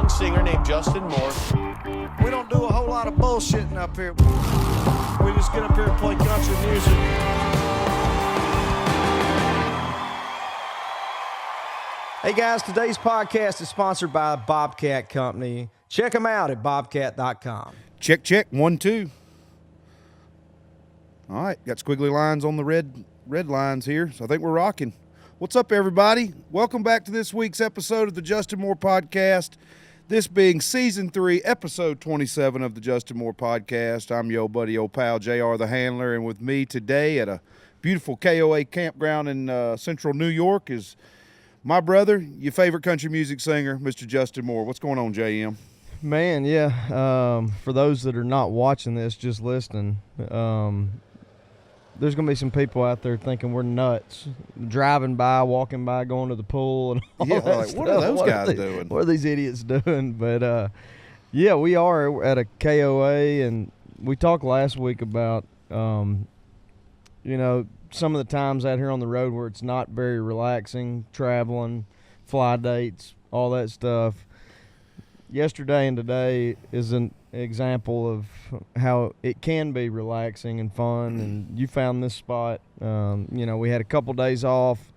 young singer named Justin Moore. We don't do a whole lot of bullshitting up here. We just get up here and play country music. Hey guys, today's podcast is sponsored by Bobcat Company. Check them out at bobcat.com. Check, check, 1, 2. All right, got squiggly lines on the red lines here, so I think we're rocking. What's up, everybody? Welcome back to this week's episode of the Justin Moore Podcast. This being Season 3, Episode 27 of the Justin Moore Podcast. I'm your buddy, old pal, JR the Handler, and with me today at a beautiful KOA campground in central New York is my brother, your favorite country music singer, Mr. Justin Moore. What's going on, JM? Man, yeah. For those that are not watching this, just listening, there's going to be some people out there thinking we're nuts, driving by, walking by, going to the pool, and all that like, stuff. what are those guys doing? What are these idiots doing? But, yeah, we are at a KOA, and we talked last week about, some of the times out here on the road where it's not very relaxing, traveling, fly dates, all that stuff. Yesterday and today is an example of how it can be relaxing and fun, and you found this spot. We had a couple days off,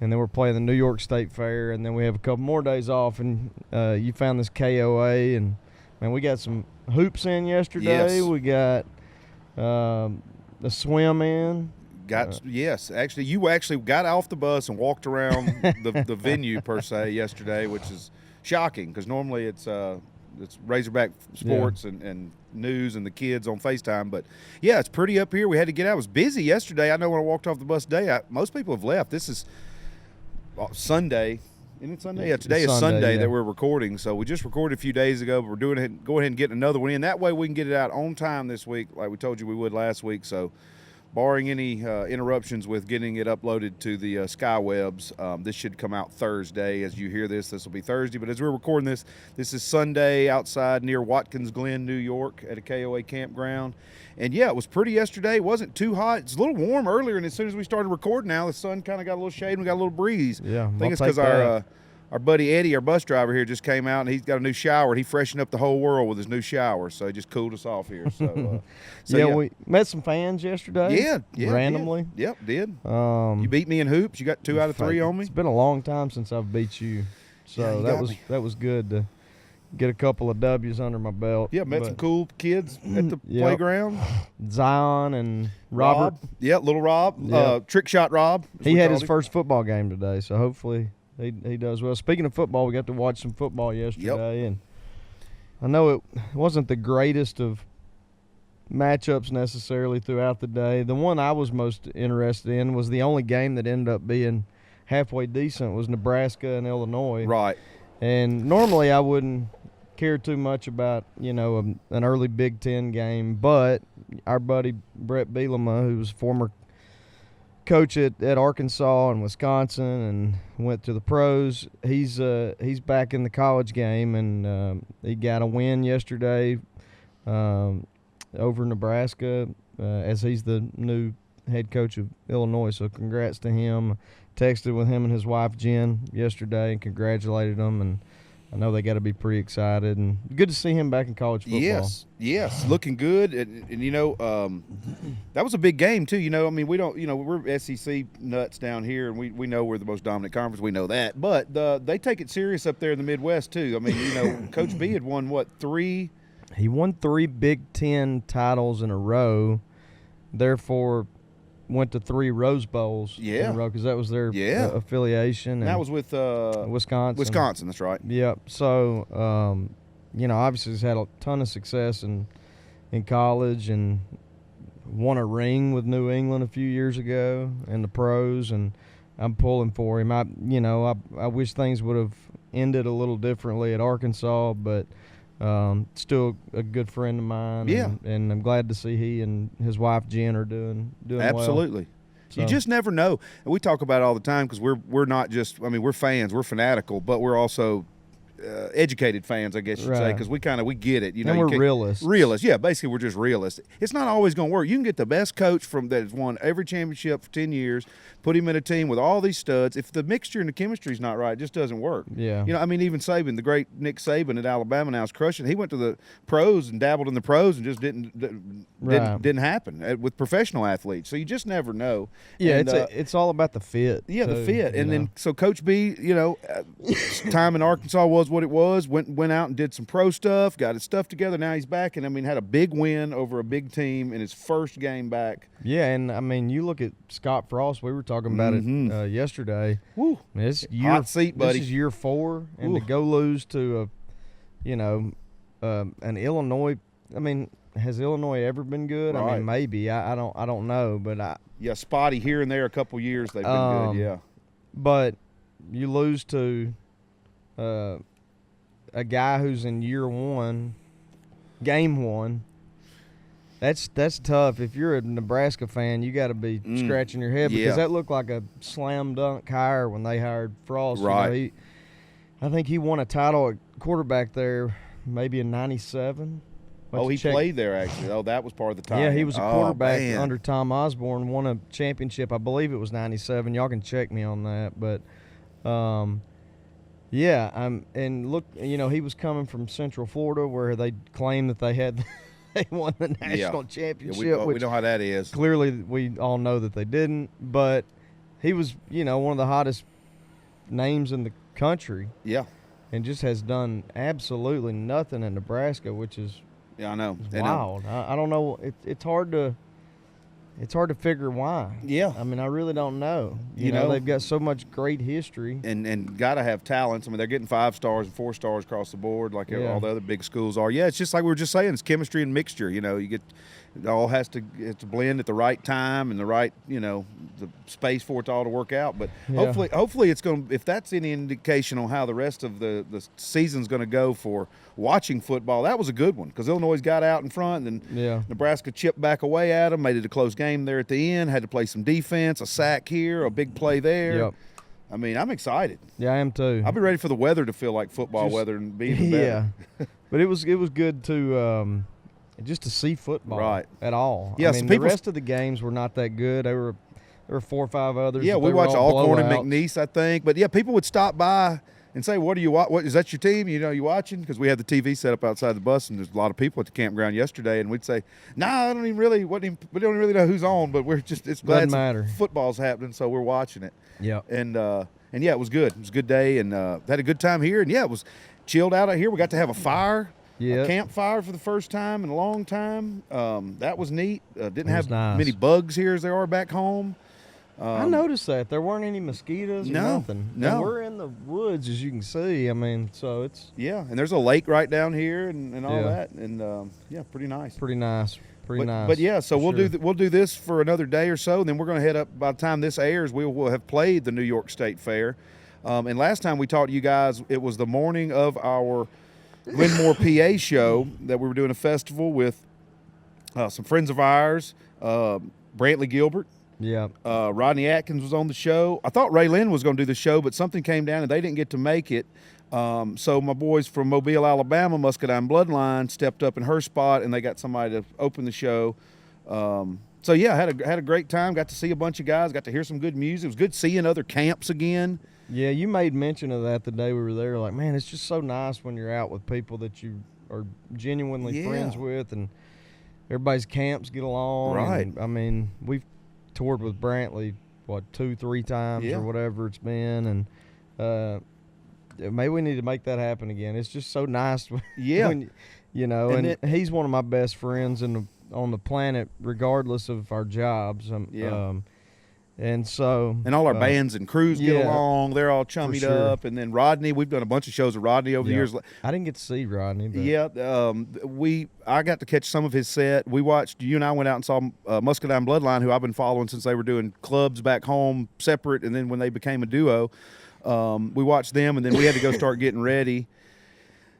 and then we're playing the New York State Fair, and then we have a couple more days off, and you found this KOA, and man, we got some hoops in yesterday. Yes. We got the swim in. Yes. Actually, you got off the bus and walked around the venue, per se, yesterday, which is shocking because normally it's Razorback sports and news and the kids on FaceTime. But, yeah, it's pretty up here. We had to get out. It was busy yesterday. I know when I walked off the bus today, most people have left. This is Sunday. Isn't it Sunday? Yeah, today is Sunday that we're recording. So we just recorded a few days ago, but we're go ahead and get another one in. That way we can get it out on time this week like we told you we would last week. So barring any interruptions with getting it uploaded to the skywebs, this should come out Thursday. As you hear this will be Thursday. But as we're recording this is Sunday outside near Watkins Glen, New York at a KOA campground. And, yeah, it was pretty yesterday. It wasn't too hot. It's a little warm earlier, and as soon as we started recording now, the sun kind of got a little shade and we got a little breeze. Yeah, I think it's because our buddy Eddie, our bus driver here, just came out, and he's got a new shower. He freshened up the whole world with his new shower, so he just cooled us off here. So, we met some fans yesterday. Yeah, randomly. Did. You beat me in hoops. You got 2 out of 3 on me. It's been a long time since I've beat you, so that was good to get a couple of W's under my belt. Yeah, met some cool kids at the playground. Zion and Robert. Yeah, little Rob. Trick shot Rob. He had his first football game today, so hopefully he does well. Speaking of football, we got to watch some football yesterday, and I know it wasn't the greatest of matchups necessarily throughout the day. The one I was most interested in was the only game that ended up being halfway decent was Nebraska and Illinois. Right. And normally I wouldn't care too much about, an early Big Ten game, but our buddy Brett Bielema, who was former coach at Arkansas and Wisconsin and went to the pros, he's back in the college game, and he got a win yesterday over Nebraska as he's the new head coach of Illinois, so congrats to him. Texted with him and his wife Jen yesterday and congratulated them, and I know they got to be pretty excited, and good to see him back in college football. Yes, looking good, and that was a big game too. We don't, we're SEC nuts down here, and we know we're the most dominant conference. We know that, but they take it serious up there in the Midwest too. Coach B had won 3? He won 3 Big Ten titles in a row, therefore went to 3 Rose Bowls in a row because that was their affiliation. And that was with Wisconsin. Wisconsin, that's right. Yep. So, obviously he's had a ton of success in college and won a ring with New England a few years ago in the pros, and I'm pulling for him. I wish things would have ended a little differently at Arkansas, but still a good friend of mine. And I'm glad to see he and his wife Jen are doing Absolutely. Well. So. You just never know. And we talk about it all the time because we're not just, we're fans, we're fanatical, but we're also educated fans, I guess you'd say, because we get it. And we're realists. Realists, yeah. Basically, we're just realists. It's not always going to work. You can get the best coach that has won every championship for 10 years, put him in a team with all these studs. If the mixture and the chemistry is not right, it just doesn't work. Yeah. You know, I mean, even Saban, the great Nick Saban at Alabama now is crushing. He went to the pros and dabbled in the pros and just didn't happen with professional athletes. So you just never know. Yeah, and, it's all about the fit. Yeah, too, the fit. And know? then so Coach B, time in Arkansas was what it was. Went out and did some pro stuff, got his stuff together. Now he's back, and I mean, had a big win over a big team in his first game back. Yeah, and I mean, you look at Scott Frost. We were talking about it yesterday. Woo. I mean, Hot seat, buddy. This is year 4, and to go lose to an Illinois. I mean, has Illinois ever been good? Right. I mean, maybe. I don't know, but spotty here and there. A couple years they've been good. Yeah. But you lose to a guy who's in year 1, game 1. That's tough. If you're a Nebraska fan, you got to be scratching your head because that looked like a slam dunk hire when they hired Frost. Right. I think he won a title at quarterback there maybe in '97. He played there actually. Oh, that was part of the time. Yeah, he was a quarterback man. under Tom Osborne, won a championship. I believe it was '97. Y'all can check me on that. But, and look, he was coming from Central Florida where they claimed that they won the national championship. Yeah, we know how that is. Clearly, we all know that they didn't. But he was, one of the hottest names in the country. Yeah. And just has done absolutely nothing in Nebraska, which is I know. wild. I don't know. It's hard to figure why. Yeah. I mean, I really don't know. You know, they've got so much great history. And got to have talents. I mean, they're getting 5 stars and 4 stars across the board like all the other big schools are. Yeah, it's just like we were just saying. It's chemistry and mixture. It all has to blend at the right time and the right, the space for it all to work out. But hopefully it's going to, if that's any indication on how the rest of the season's going to go for watching football, that was a good one because Illinois got out in front and then Nebraska chipped back away at them, made it a close game there at the end, had to play some defense, a sack here, a big play there. Yep. I mean, I'm excited. Yeah, I am too. I'll be ready for the weather to feel like football weather and be even better. Yeah. But it was good to just to see football at all. Yeah, I mean, the rest of the games were not that good. There were 4 or 5 others. Yeah, we watched Alcorn and McNeese, I think. But, people would stop by and say, what is that your team? You watching? Because we had the TV set up outside the bus, and there's a lot of people at the campground yesterday. And we'd say, I don't even really we don't really know who's on, but it's glad football's happening, so we're watching it. Yeah. And it was good. It was a good day, and had a good time here. And, it was chilled out here. We got to have a fire. Yeah, a campfire for the first time in a long time. That was neat. Didn't have nice. many bugs here as there are back home. I noticed that. There weren't any mosquitoes or nothing. No. And we're in the woods, as you can see. I mean, so it's... Yeah, and there's a lake right down here and all that. And, pretty nice. Pretty nice. But so we'll do this for another day or so, and then we're going to head up. By the time this airs, we will have played the New York State Fair. And last time we talked to you guys, it was the morning of our Winmore, PA show that we were doing a festival with some friends of ours, Brantley Gilbert. Yeah. Rodney Atkins was on the show. I thought Ray Lynn was going to do the show, but something came down and they didn't get to make it. So my boys from Mobile, Alabama, Muscadine Bloodline, stepped up in her spot, and they got somebody to open the show. Had a great time. Got to see a bunch of guys. Got to hear some good music. It was good seeing other camps again. Yeah, you made mention of that the day we were there. Like, man, it's just so nice when you're out with people that you are genuinely friends with, and everybody's camps get along. Right. And, I mean, we've toured with Brantley, 2-3 times or whatever it's been, and maybe we need to make that happen again. It's just so nice when and he's one of my best friends on the planet, regardless of our jobs. And so... And all our bands and crews get along. They're all chummied up. And then Rodney, we've done a bunch of shows with Rodney over the years. I didn't get to see Rodney. But I got to catch some of his set. You and I went out and saw Muscadine Bloodline, who I've been following since they were doing clubs back home separate. And then when they became a duo, we watched them. And then we had to go start getting ready.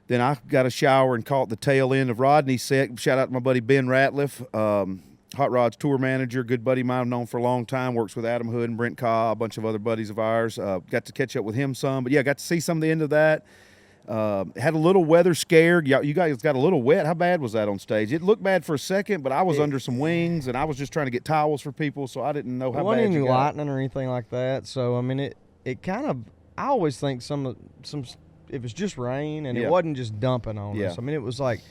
Then I got a shower and caught the tail end of Rodney's set. Shout out to my buddy Ben Ratliff. Hot Rod's tour manager, good buddy of mine I've known for a long time, works with Adam Hood and Brent Cobb, a bunch of other buddies of ours. Got to catch up with him some. But, got to see some of the end of that. Had a little weather scare. You guys got a little wet. How bad was that on stage? It looked bad for a second, but I was under some wings, and I was just trying to get towels for people, so I didn't know how bad you got. It wasn't any lightning or anything like that. So I mean, it kind of. I always think some if it's just rain and it wasn't just dumping on us. I mean, it was like.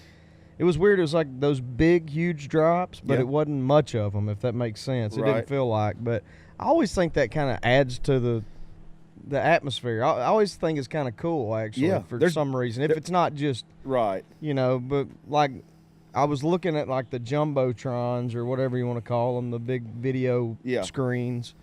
It was weird. It was like those big, huge drops, but it wasn't much of them, if that makes sense. It didn't feel like. But I always think that kind of adds to the atmosphere. I always think it's kind of cool, actually, for some reason. If it's not just, but like I was looking at like the Jumbotrons or whatever you want to call them, the big video screens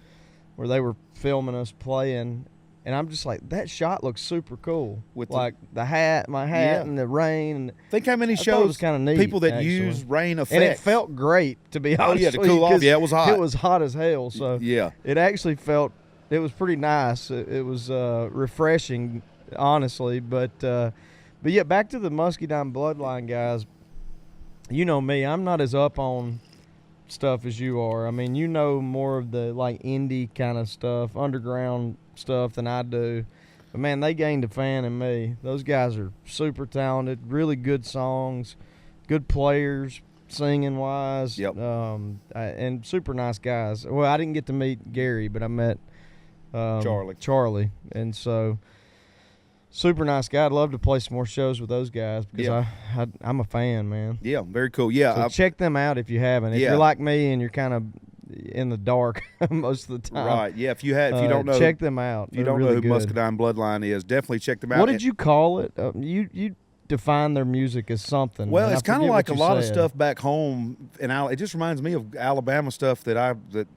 where they were filming us playing. And I'm just like, that shot looks super cool. With like my hat and the rain. And think how many shows kind of neat, people that use rain effects. And it felt great, to be honest. To cool off. Yeah, it was hot. It was hot as hell. So it actually felt, it was pretty nice. It was refreshing, honestly. But yeah, back to the Muscadine Bloodline guys. You know me, I'm not as up on stuff as you are. I mean, you know more of the like indie kind of stuff, underground stuff than I do. But man, they gained a fan in me. Those guys are super talented, really good songs, good players, singing wise. And super nice guys. Well, I didn't get to meet Gary, but I met Charlie. And so super nice guy. I'd love to play some more shows with those guys because I'm a fan, man. Yeah, very cool. Yeah, so check them out if you haven't. If you're like me and you're kind of in the dark most of the time, right? Yeah, if you don't know, check them out. If you don't know who Muscadine Bloodline is, definitely check them out. What did you call it? You define their music as something. Well, it's kind of like a lot of stuff back home, and it just reminds me of Alabama stuff that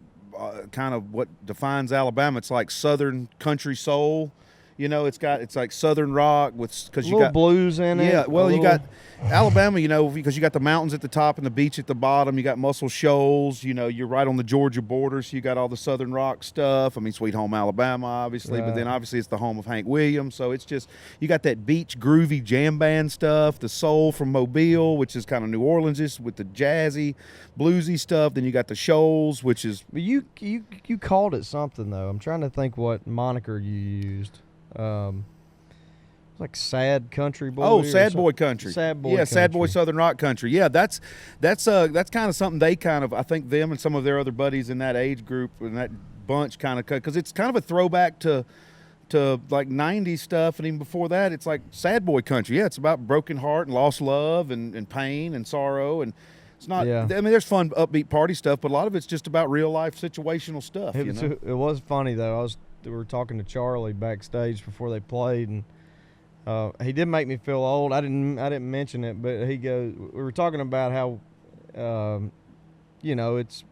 kind of what defines Alabama. It's like Southern country soul. You know, it's like Southern rock because you got blues in it. Yeah, well, you got Alabama, you know, because you got the mountains at the top and the beach at the bottom. You got Muscle Shoals. You know, you're right on the Georgia border, so you got all the Southern rock stuff. I mean, Sweet Home Alabama, obviously, but then obviously it's the home of Hank Williams. So it's just you got that beach groovy jam band stuff, the soul from Mobile, which is kind of New Orleans, with the jazzy, bluesy stuff. Then you got the Shoals, which is. But you called it something though. I'm trying to think what moniker you used. Like sad country boy. Oh, sad boy country. Sad boy. Yeah, country. Sad boy Southern rock country. Yeah, that's kind of something they kind of, I think them and some of their other buddies in that age group and that bunch kind of, because it's kind of a throwback to like 90s stuff, and even before that it's like sad boy country. Yeah, it's about broken heart and lost love and pain and sorrow, and it's not. I mean, there's fun upbeat party stuff, but a lot of it's just about real life situational stuff. It was funny though. We were talking to Charlie backstage before they played, and he did make me feel old. I didn't mention it, but he goes. We were talking about how, it's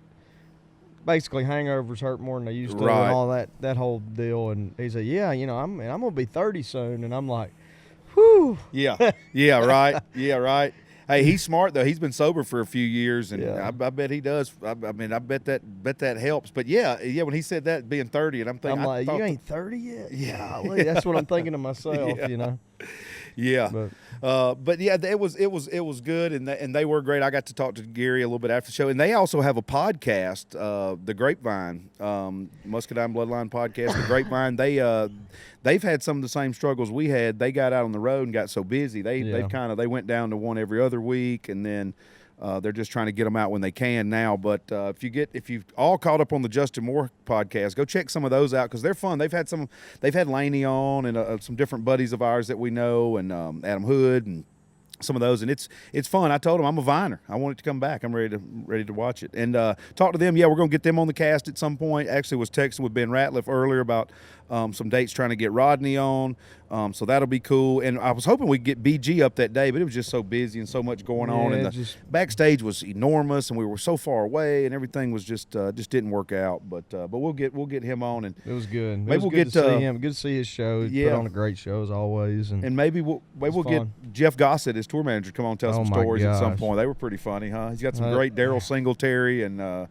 basically hangovers hurt more than they used to, and all that whole deal. And he said, "Yeah, I'm gonna be 30 soon," and I'm like, "Whew." Yeah, right. Yeah, right. Hey, he's smart though. He's been sober for a few years, and I bet he does. I mean, I bet that helps. But yeah. When he said that being 30, and I'm thinking, I'm like, you ain't 30 yet. Yeah, that's what I'm thinking to myself. Yeah. But yeah, it was good, and they were great. I got to talk to Gary a little bit after the show, and they also have a podcast, The Grapevine, Muscadine Bloodline podcast, The Grapevine. They've had some of the same struggles we had. They got out on the road and got so busy. They went down to one every other week, and then they're just trying to get them out when they can now. But if you've all caught up on the Justin Moore podcast, go check some of those out because they're fun. They've had Laney on and some different buddies of ours that we know, and Adam Hood and some of those, and it's fun. I told them I'm a Viner. I want it to come back. I'm ready to watch it and talk to them. Yeah, we're gonna get them on the cast at some point. Actually, was texting with Ben Ratliff earlier about some dates trying to get Rodney on. So that'll be cool. And I was hoping we'd get BG up that day, but it was just so busy and so much going on. And the backstage was enormous, and we were so far away, and everything was just didn't work out. But we'll get him on, and it was good. Maybe we'll get to see him. Good to see his show. He put on a great show as always. And maybe we'll get Jeff Gossett, his tour manager, come on and tell some stories at some point. They were pretty funny, huh? He's got some great Daryl Singletary and.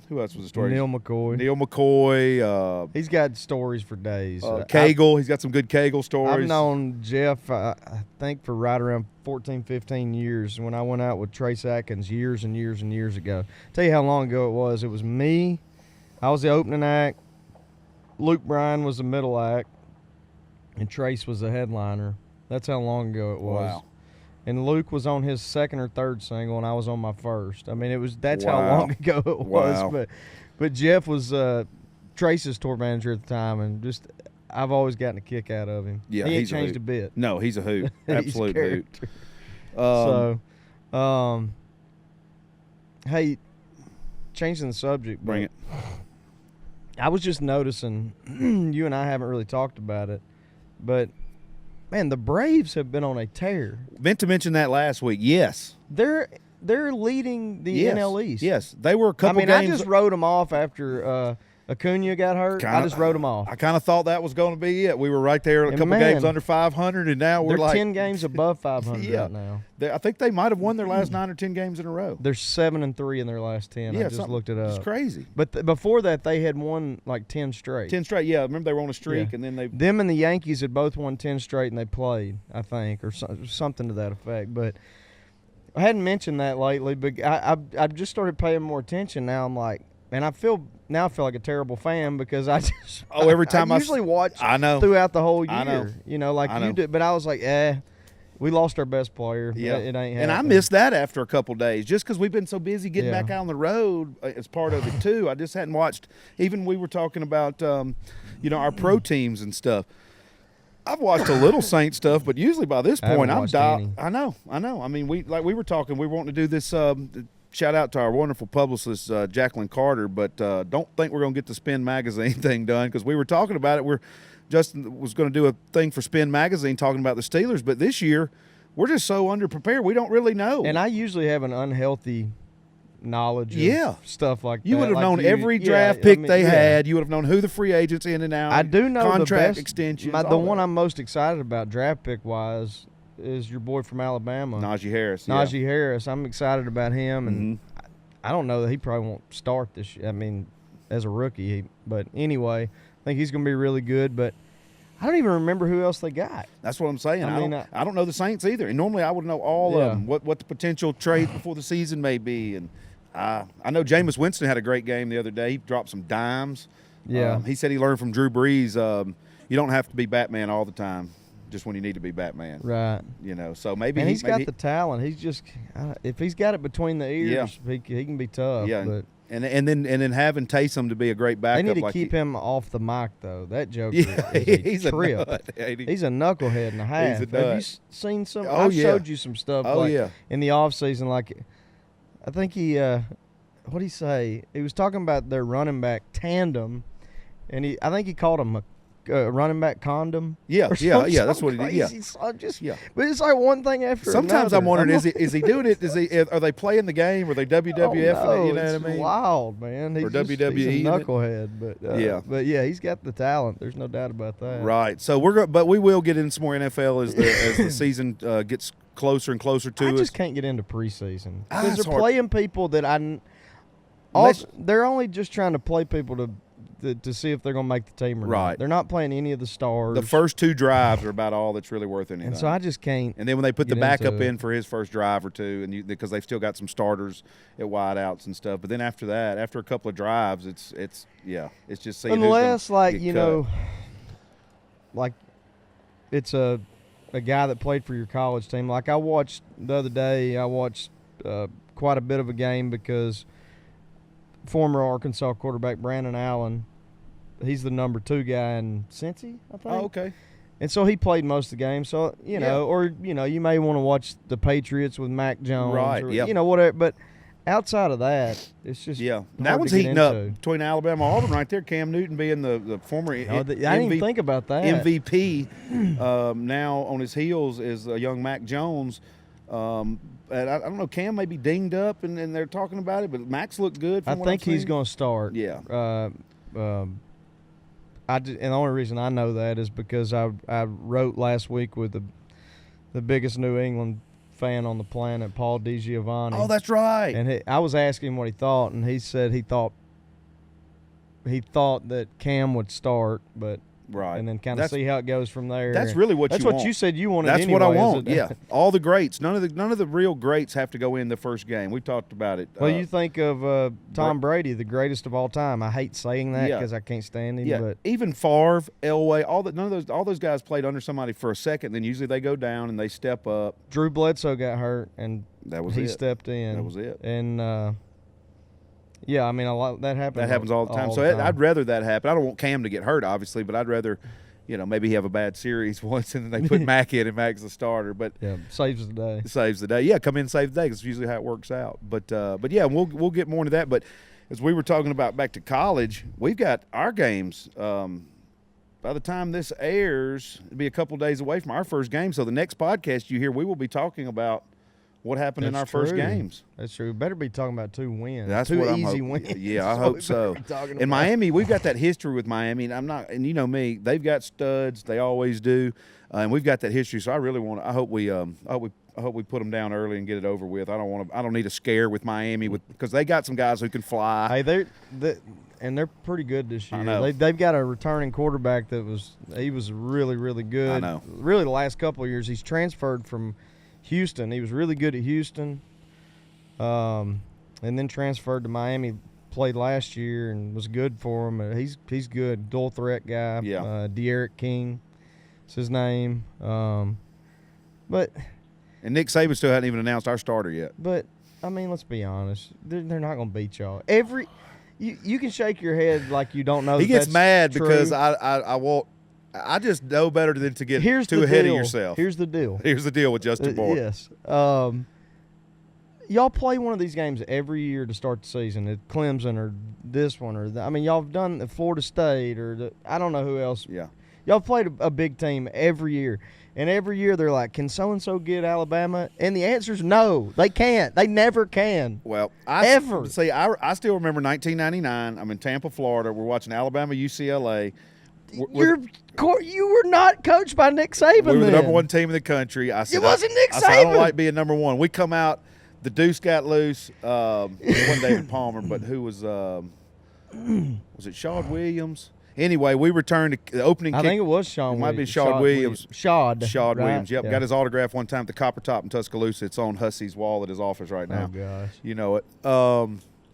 Who else was the story? Neil McCoy. He's got stories for days. Kegel. He's got some good Kegel stories. I've known Jeff, I think, for right around 14, 15 years when I went out with Trace Atkins years and years and years ago. Tell you how long ago it was. It was me. I was the opening act. Luke Bryan was the middle act. and Trace was the headliner. That's how long ago it was. Wow. And Luke was on his second or third single, and I was on my first. I mean, that's Wow. how long ago it was. Wow. But Jeff was Trace's tour manager at the time, and just I've always gotten a kick out of him. Yeah, he ain't he's changed a a bit. No, he's a hoot. He's Absolute hoot. character. Hey, changing the subject. Bring it. I was just noticing, you and I haven't really talked about it, but man, the Braves have been on a tear. Meant to mention that last week. Yes. They're leading the Yes. NL East. Yes. They were a couple I games. just wrote them off after Acuna got hurt. I just wrote them off. I kind of thought that was going to be it. We were right there, a And couple man, games under 500, and now we're They're like 10 games above 500 Yeah. right now. I think they might have won their last 9 or 10 games in a row. They're 7-3 in their last 10. Yeah, I just looked it up. It's crazy. But before that, they had won like 10 straight. 10 straight. Yeah, I remember they were on a streak, Yeah. and then they. Them and the Yankees had both won 10 straight, and they played, I think, or something to that effect. But I hadn't mentioned that lately, but I've just started paying more attention now. I'm like, and I feel like a terrible fan because I just Every time I usually watch I know throughout the whole year. I know. You know, like I know. you did. But I was like, we lost our best player. Yeah, It ain't and I happening. missed that after a couple days, just because we've been so busy getting Yeah. back out on the road as part of it too. I just hadn't watched. Even we were talking about, our pro teams and stuff. I've watched a little Saint stuff, but usually by this I haven't point, I'm watched dialed. any. I know. I mean, we were talking. We were wanting to do this. Shout out to our wonderful publicist, Jacqueline Carter, but don't think we're going to get the Spin Magazine thing done because we were talking about it. Justin was going to do a thing for Spin Magazine talking about the Steelers, but this year we're just so underprepared. We don't really know. And I usually have an unhealthy knowledge Yeah. of stuff like that. You would have Like known every yeah, draft I pick mean, they yeah. had. You would have known who the free agents in and out. I do know contract the best extensions. The all one that. I'm most excited about draft pick wise is your boy from Alabama, Najee Harris. Najee Harris. I'm excited about him, and I don't know that he probably won't start this year. I mean, as a rookie, but anyway, I think he's going to be really good. But I don't even remember who else they got. That's what I'm saying. I I don't know the Saints either. And normally I would know all Yeah. of them, what the potential trade before the season may be. And I know Jameis Winston had a great game the other day. He dropped some dimes. Yeah. He said he learned from Drew Brees. You don't have to be Batman all the time, just when you need to be Batman. Right. So maybe And he's got the talent. He's just if he's got it between the ears, he can be tough. Yeah. But And then having Taysom to be a great backup. they need to like keep him off the mic though. That joker Yeah, is he's a a trip. nut, ain't he? He's a knucklehead and a half. He's a Have you nut. seen some? Oh, I yeah. showed you some stuff. Oh, like, yeah. In the off season, like I think he, what did he say? He was talking about their running back tandem, and I think he called him a running back condom. Yeah, or yeah, something- yeah. That's what something he. Yeah. crazy. So Yeah. But it's like one thing after Sometimes another. I'm wondering, like, is he doing it? Are they playing the game? Are they WWF? Oh, no, You know it's what I mean? wild, man. He's Or just, WWE he's a in it. knucklehead, but Yeah. yeah, he's got the talent. There's no doubt about that. Right. So but we will get into some more NFL as the season gets closer and closer to I us. just can't get into preseason Ah, because it's they're hard. playing people that Unless- they're only just trying to play people to see if they're going to make the team or not. Right. They're not playing any of the stars. The first 2 drives are about all that's really worth anything. and so I just can't. And then when they put the get backup into it. in for his first drive or two, and because they've still got some starters at wideouts and stuff. But then after that, after a couple of drives, it's just seeing Unless who's gonna like get you cut. know, like it's a guy that played for your college team. Like I watched the other day. I watched quite a bit of a game because former Arkansas quarterback Brandon Allen, he's the number 2 guy in Cincy, I think. Oh, okay. And so he played most of the game. So, you know, or, you know, you may want to watch the Patriots with Mac Jones. Right, or, yep. you know, whatever. But outside of that, it's just Yeah, hard that one's to get heating up into. between Alabama and Auburn right there. Cam Newton being the former I didn't even think about that. MVP. Now on his heels is a young Mac Jones. And I don't know, Cam may be dinged up, and they're talking about it, but Mac's looked good. I From what think I've he's seen. going to start. Yeah. And the only reason I know that is because I wrote last week with the biggest New England fan on the planet, Paul DiGiovanni. Oh, that's right. And I was asking him what he thought, and he said he thought that Cam would start, but Right. and then kind of see how it goes from there. That's really what that's you what want. you said you wanted. That's anyway, what I is want. it? Yeah, all the greats. None of the real greats have to go in the first game. We talked about it. Well, you think of Tom Brady, the greatest of all time. I hate saying that because I can't stand him. Yeah, But even Favre, Elway, all those guys played under somebody for a second. Then usually they go down and they step up. Drew Bledsoe got hurt, and he stepped in. That was it. And yeah, I mean, a lot that happens. That happens all the time. I'd rather that happen. I don't want Cam to get hurt, obviously, but I'd rather, maybe he have a bad series once and then they put Mack in and Mack's the starter. But yeah, saves the day. Saves the day. Yeah, come in and save the day. That's usually how it works out. But yeah, we'll get more into that. But as we were talking about back to college, we've got our games. By the time this airs, it'll be a couple days away from our first game. So the next podcast you hear, we will be talking about what happened in our first games. That's true. Better be talking about 2 wins. That's two what I'm easy hoping. wins. Yeah, I hope so. In Miami, we've got that history with Miami, and you know me, they've got studs. They always do, and we've got that history. So I really want to. I hope we put them down early and get it over with. I don't need a scare with Miami because they got some guys who can fly. Hey, they're pretty good this year. I know. They've got a returning quarterback that was really, really good. I know. Really, the last couple of years, he's transferred from Houston. He was really good at Houston, and then transferred to Miami. Played last year and was good for him. He's good, dual threat guy. Yeah. De'Aaron King, is his name. But And Nick Saban still hadn't even announced our starter yet. But I mean, let's be honest. They're not going to beat y'all. You can shake your head like you don't know. He gets mad true. because I won't. I just know better than to get too ahead of yourself. Here's the deal. Here's the deal with Justin Bourne. Yes. Y'all play one of these games every year to start the season. At Clemson or this one or I mean, y'all have done the Florida State or I don't know who else. Yeah. Y'all played a big team every year. And every year they're like, can so-and-so get Alabama? And the answer is no. They can't. They never can. Well, I still remember 1999. I'm in Tampa, Florida. We're watching Alabama, UCLA. You were not coached by Nick Saban. We were the then. number 1 team in the country. I said, it wasn't Nick Saban. I said, I don't like being number 1. We come out. The deuce got loose. It wasn't David Palmer, but who was it Shad Williams? Anyway, we returned to the opening kick. I think it was Sean Williams. It might be Shad Williams. Shad right? Williams, yep. Yeah. Got his autograph one time at the Copper Top in Tuscaloosa. It's on Hussey's wall at his office right now. Oh, gosh. You know it.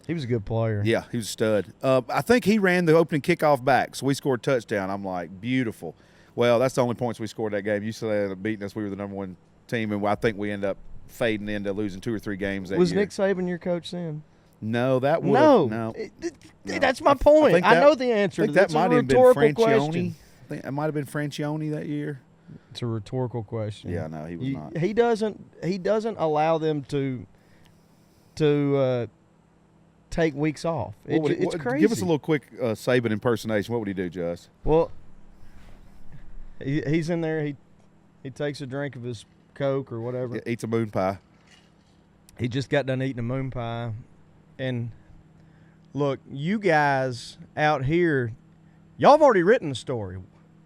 He was a good player. Yeah, he was a stud. I think he ran the opening kickoff back, so we scored a touchdown. I'm like, beautiful. Well, that's the only points we scored that game. UCLA ended up beating us. We were the number 1 team, and I think we ended up fading into losing 2 or 3 games that year. Was Nick Saban your coach then? No, that would no. That's my point. I know the answer. I think that might have been Francione. I think it might have been Francione that year. It's a rhetorical question. Yeah, no, he was not. He doesn't allow them to take weeks off. It's crazy. Give us a little quick Saban impersonation. What would he do, Just? Well, he's in there. He takes a drink of his Coke or whatever. Eats a moon pie. He just got done eating a moon pie. And look, you guys out here, y'all have already written the story.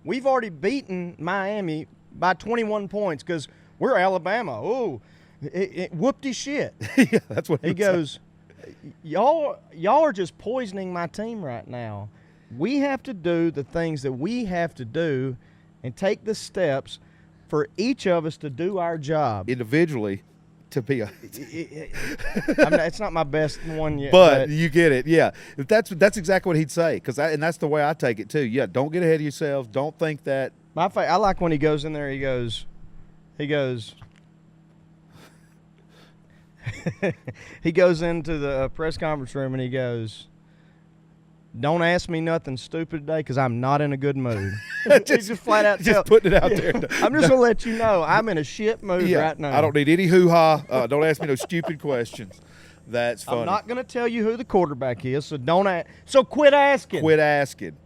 We've already beaten Miami by 21 points because we're Alabama. Oh, it whooped his shit. Yeah, that's what he goes. Y'all are just poisoning my team right now. We have to do the things that we have to do and take the steps for each of us to do our job individually. To be it's not my best one yet, but you get it. Yeah, that's exactly what he'd say. And that's the way I take it too. Yeah, don't get ahead of yourselves. Don't think that. I like when he goes in there. He goes. He goes into the press conference room and he goes, "Don't ask me nothing stupid today because I'm not in a good mood." just flat out putting it out there. I'm just gonna let you know I'm in a shit mood right now. I don't need any hoo-ha. Don't ask me no stupid questions. That's funny. I'm not gonna tell you who the quarterback is, so don't ask. So quit asking. Quit asking.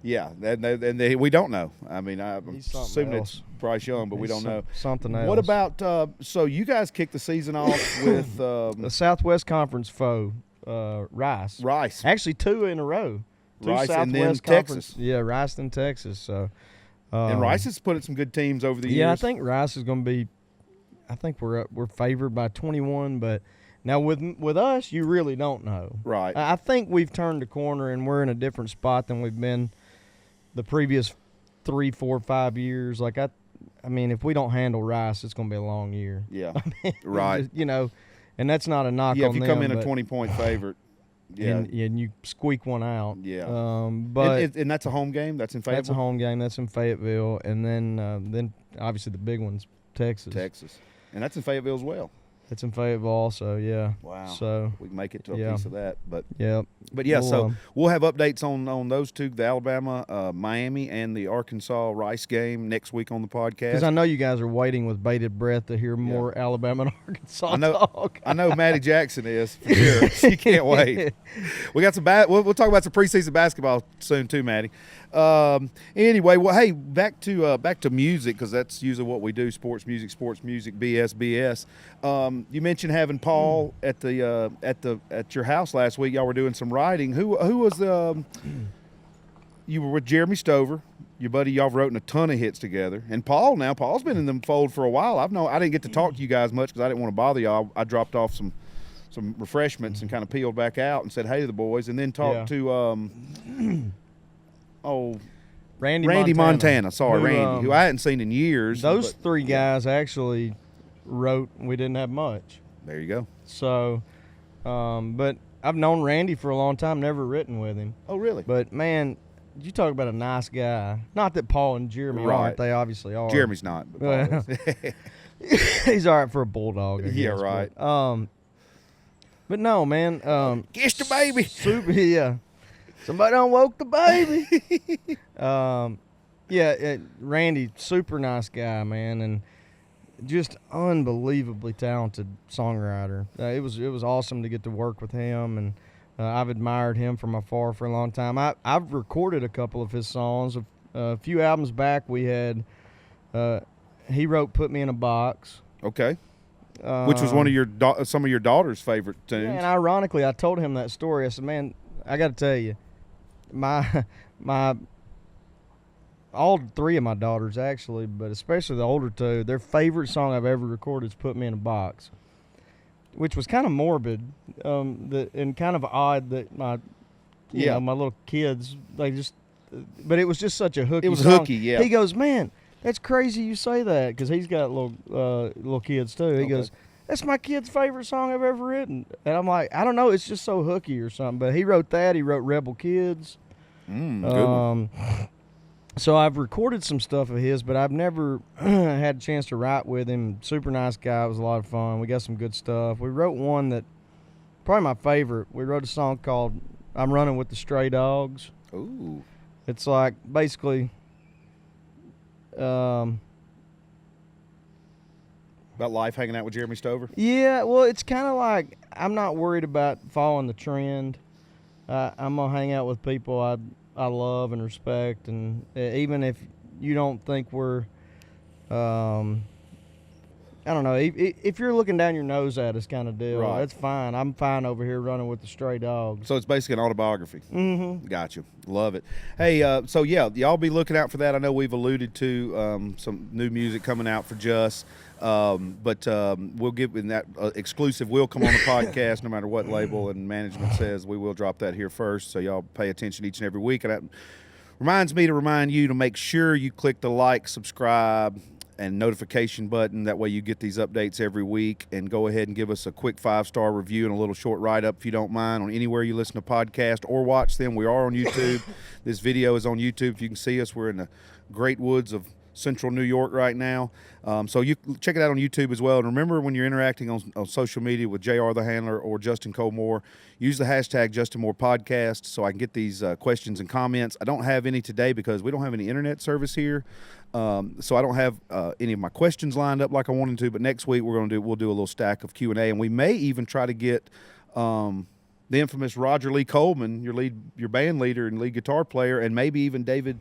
Yeah, and we don't know. I mean, I'm assuming it's Bryce Young, but we don't know. Something else. What about so you guys kicked the season off with the Southwest Conference foe. Rice. Actually, 2 in a row. 2 Rice Southwest and then Conference. Texas. Yeah, Rice and Texas. So, and Rice has put in some good teams over the years. Yeah, I think Rice is going to be. I think we're favored by 21, but now with us, you really don't know. Right. I think we've turned the corner and we're in a different spot than we've been the previous 3, 4, 5 years. Like I mean, if we don't handle Rice, it's going to be a long year. Yeah, I mean, right. You know, and that's not a knock Yeah, on if you them. come in a 20-point favorite, yeah, and you squeak one out. yeah. But and that's a home game. That's in Fayetteville. that's a home game. That's in Fayetteville, and then obviously the big one's Texas. And that's in Fayetteville as well. It's in Fayetteville also. Yeah. Wow. So we can make it to a yeah. piece of that, but yeah. yeah. So we'll have updates on those two, the Alabama, Miami, and the Arkansas Rice game next week on the podcast. Because I know you guys are waiting with bated breath to hear more Alabama and Arkansas talk. I know Maddie Jackson is for sure. She can't wait. We got some we'll talk about some preseason basketball soon too, Maddie. Anyway, well, hey, back to music, because that's usually what we do: sports music, BS. You mentioned having Paul at your house last week. Y'all were doing some writing. Who was you were with Jeremy Stover, your buddy. Y'all wrote a ton of hits together. And Paul's been in the fold for a while. I didn't get to talk to you guys much because I didn't want to bother y'all. I dropped off some refreshments and kind of peeled back out and said hey to the boys, and then talked to Randy Montana. Sorry, Randy, who I hadn't seen in years. Those three guys actually wrote. We didn't have much. There you go. So, but I've known Randy for a long time. Never written with him. Oh, really? But man, you talk about a nice guy. Not that Paul and Jeremy aren't. They obviously are. Jeremy's not. But he's all right for a bulldog. I guess, yeah, right. But no, man. Kiss the baby. Super. Yeah. Somebody done woke the baby. Randy, super nice guy, man, and just unbelievably talented songwriter. It was awesome to get to work with him, and I've admired him from afar for a long time. I've recorded a couple of his songs. A few albums back, we had he wrote "Put Me in a Box." Okay. Which was one of some of your daughter's favorite tunes. Yeah, and ironically, I told him that story. I said, "Man, I got to tell you, my all three of my daughters actually, but especially the older two, their favorite song I've ever recorded is "Put Me in a Box," which was kind of morbid, and kind of odd that my little kids but it was just such a hooky. It was song. hooky, yeah. He goes, "Man, that's crazy you say that," because he's got little kids too. He goes, "That's my kid's favorite song I've ever written," and I'm like, I don't know, it's just so hooky or something. But he wrote that. He wrote "Rebel Kids." Good one. So I've recorded some stuff of his, but I've never had a chance to write with him. Super nice guy. It was a lot of fun. We got some good stuff. We wrote one that probably my favorite. We wrote a song called "I'm Running with the Stray Dogs." Ooh. It's like basically about life hanging out with Jeremy Stover? Yeah, well, it's kind of like I'm not worried about following the trend. I'm going to hang out with people I love and respect, and even if you don't think we're, I don't know, if you're looking down your nose at us kind of deal, right. That's fine. I'm fine over here running with the stray dogs. So it's basically an autobiography. Mm-hmm. Gotcha. Love it. Hey, so yeah, y'all be looking out for that. I know we've alluded to some new music coming out for Just, but we'll give in that exclusive will come on the podcast no matter what label and management says. We will drop that here first, so y'all pay attention each and every week. And that reminds me to remind you to make sure you click the like, subscribe, and notification button. That way you get these updates every week, and go ahead and give us a quick 5-star review and a little short write-up if you don't mind on anywhere you listen to podcasts or watch them. We are on YouTube. This video is on YouTube. If you can see us, we're in the great woods of central New York right now. So you check it out on YouTube as well. And remember, when you're interacting on social media with JR the Handler or Justin Colmore, use the hashtag Justin Moore Podcast so I can get these questions and comments. I don't have any today because we don't have any internet service here. So I don't have any of my questions lined up like I wanted to, but next week we'll do a little stack of Q&A, and we may even try to get the infamous Roger Lee Coleman, your band leader and lead guitar player, and maybe even David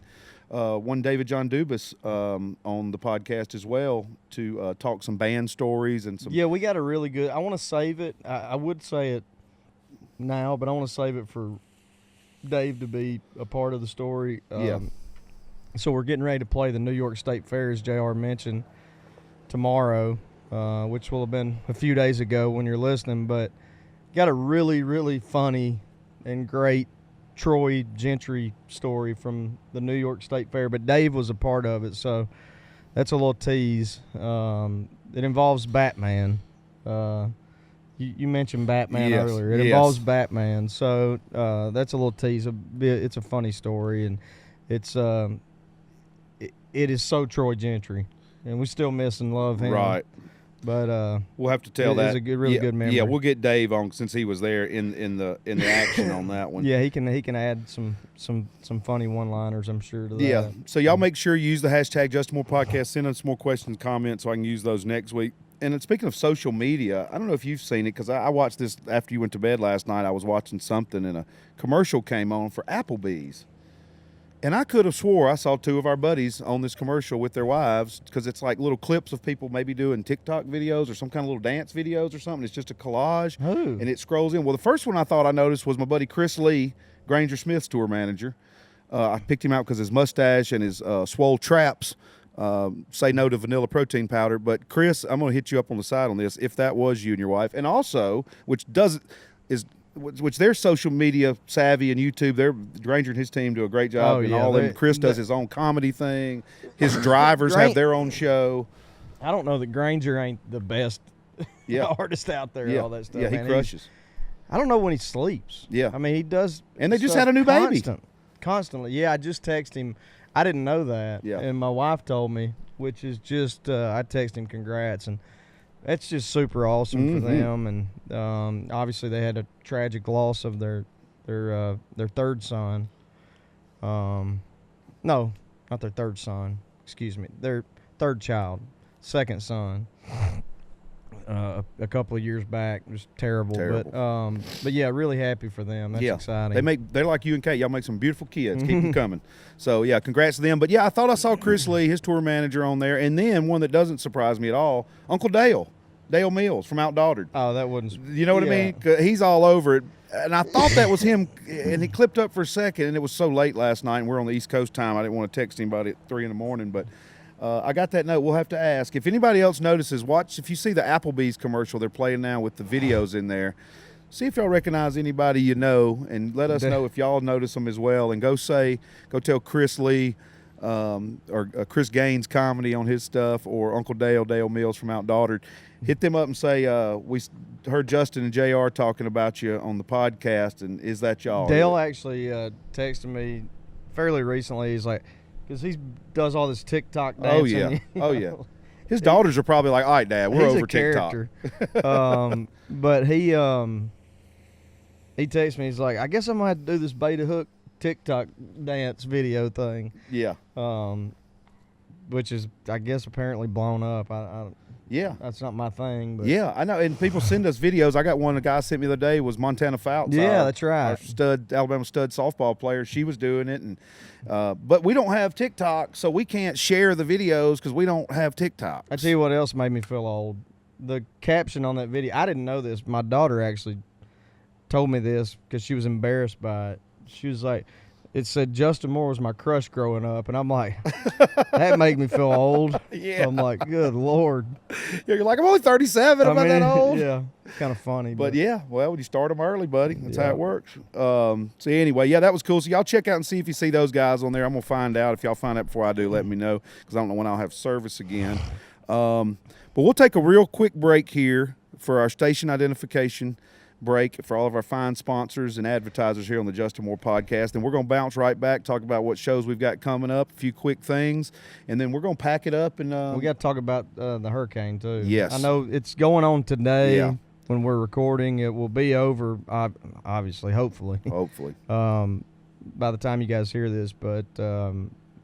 John Dubas on the podcast as well to talk some band stories and some. Yeah, we got a really good. I want to save it. I would say it now, but I want to save it for Dave to be a part of the story. Yeah. So we're getting ready to play the New York State Fair, as JR mentioned, tomorrow, which will have been a few days ago when you're listening. But got a really, really funny and great Troy Gentry story from the New York State Fair, but Dave was a part of it, so that's a little tease. It involves Batman. You mentioned Batman earlier. It involves Batman, so that's a little tease. It's a funny story, and it is so Troy Gentry, and we still miss and love him. Right. But we'll have to tell that. It's a really good memory. Yeah, we'll get Dave on since he was there in the action on that one. Yeah, he can add some funny one-liners, I'm sure, to that. Yeah. So y'all make sure you use the hashtag Just More Podcast. Send us more questions, comments, so I can use those next week. And speaking of social media, I don't know if you've seen it because I watched this after you went to bed last night. I was watching something and a commercial came on for Applebee's. And I could have swore I saw two of our buddies on this commercial with their wives because it's like little clips of people maybe doing TikTok videos or some kind of little dance videos or something. It's just a collage, and it scrolls in. Well, the first one I thought I noticed was my buddy Chris Lee, Granger Smith's tour manager. I picked him out because his mustache and his swole traps say no to vanilla protein powder. But, Chris, I'm going to hit you up on the side on this if that was you and your wife. And also, which they're social media savvy and YouTube. Granger and his team do a great job. Chris does his own comedy thing. His drivers have their own show. I don't know that Granger ain't the best artist out there. All that stuff. Yeah, he crushes. I don't know when he sleeps. Yeah, I mean he does. And they just had a new baby. Constantly. Yeah, I just texted him. I didn't know that. Yeah. And my wife told me, which is just I texted him congrats, and that's just super awesome for them. And obviously they had a tragic loss of their third son. No, not their third son. Excuse me. Their third child, second son. A couple of years back, just terrible. But yeah, really happy for them. That's exciting. They're like you and Kate. Y'all make some beautiful kids. Keep them coming. So yeah, congrats to them. But yeah, I thought I saw Chris Lee, his tour manager, on there, and then one that doesn't surprise me at all, Uncle Dale Mills from Outdaughtered. Oh, that wouldn't. You know what I mean? 'Cause he's all over it, and I thought that was him. And he clipped up for a second, and it was so late last night, and we're on the East Coast time. I didn't want to text anybody at 3 a.m, but. I got that note. We'll have to ask. If anybody else notices, watch. If you see the Applebee's commercial they're playing now with the videos in there, see if y'all recognize anybody you know, and let us know if y'all notice them as well. And go tell Chris Lee or Chris Gaines comedy on his stuff, or Uncle Dale Mills from Outdaughtered. Hit them up and say, we heard Justin and JR talking about you on the podcast, and is that y'all? Dale actually texted me fairly recently. He's like, because he does all this TikTok dancing. Oh yeah. His daughters are probably like, all right, Dad, we're over TikTok. But he texts me. He's like, I guess I'm gonna have to do this beta hook TikTok dance video thing. Yeah. Which is, I guess, apparently blown up. Yeah. That's not my thing. But. Yeah, I know. And people send us videos. I got one a guy sent me the other day was Montana Fouts. Yeah, that's right. Our Alabama stud softball player. She was doing it. And but we don't have TikTok, so we can't share the videos because we don't have TikTok. I tell you what else made me feel old. The caption on that video, I didn't know this. My daughter actually told me this because she was embarrassed by it. She was like, it said Justin Moore was my crush growing up, and I'm like, that made me feel old. Yeah. I'm like, good Lord. Yeah, you're like, I'm only 37. I'm not that old. Yeah, kind of funny. But yeah, well, you start them early, buddy. That's how it works. So anyway, yeah, that was cool. So y'all check out and see if you see those guys on there. I'm going to find out. If y'all find out before I do, let me know, because I don't know when I'll have service again. But we'll take a real quick break here for our station identification break for all of our fine sponsors and advertisers here on the Justin Moore podcast. And we're going to bounce right back, talk about what shows we've got coming up, a few quick things, and then we're going to pack it up. And we got to talk about the hurricane too. Yes. I know it's going on today when we're recording. It will be over, obviously, hopefully. By the time you guys hear this, but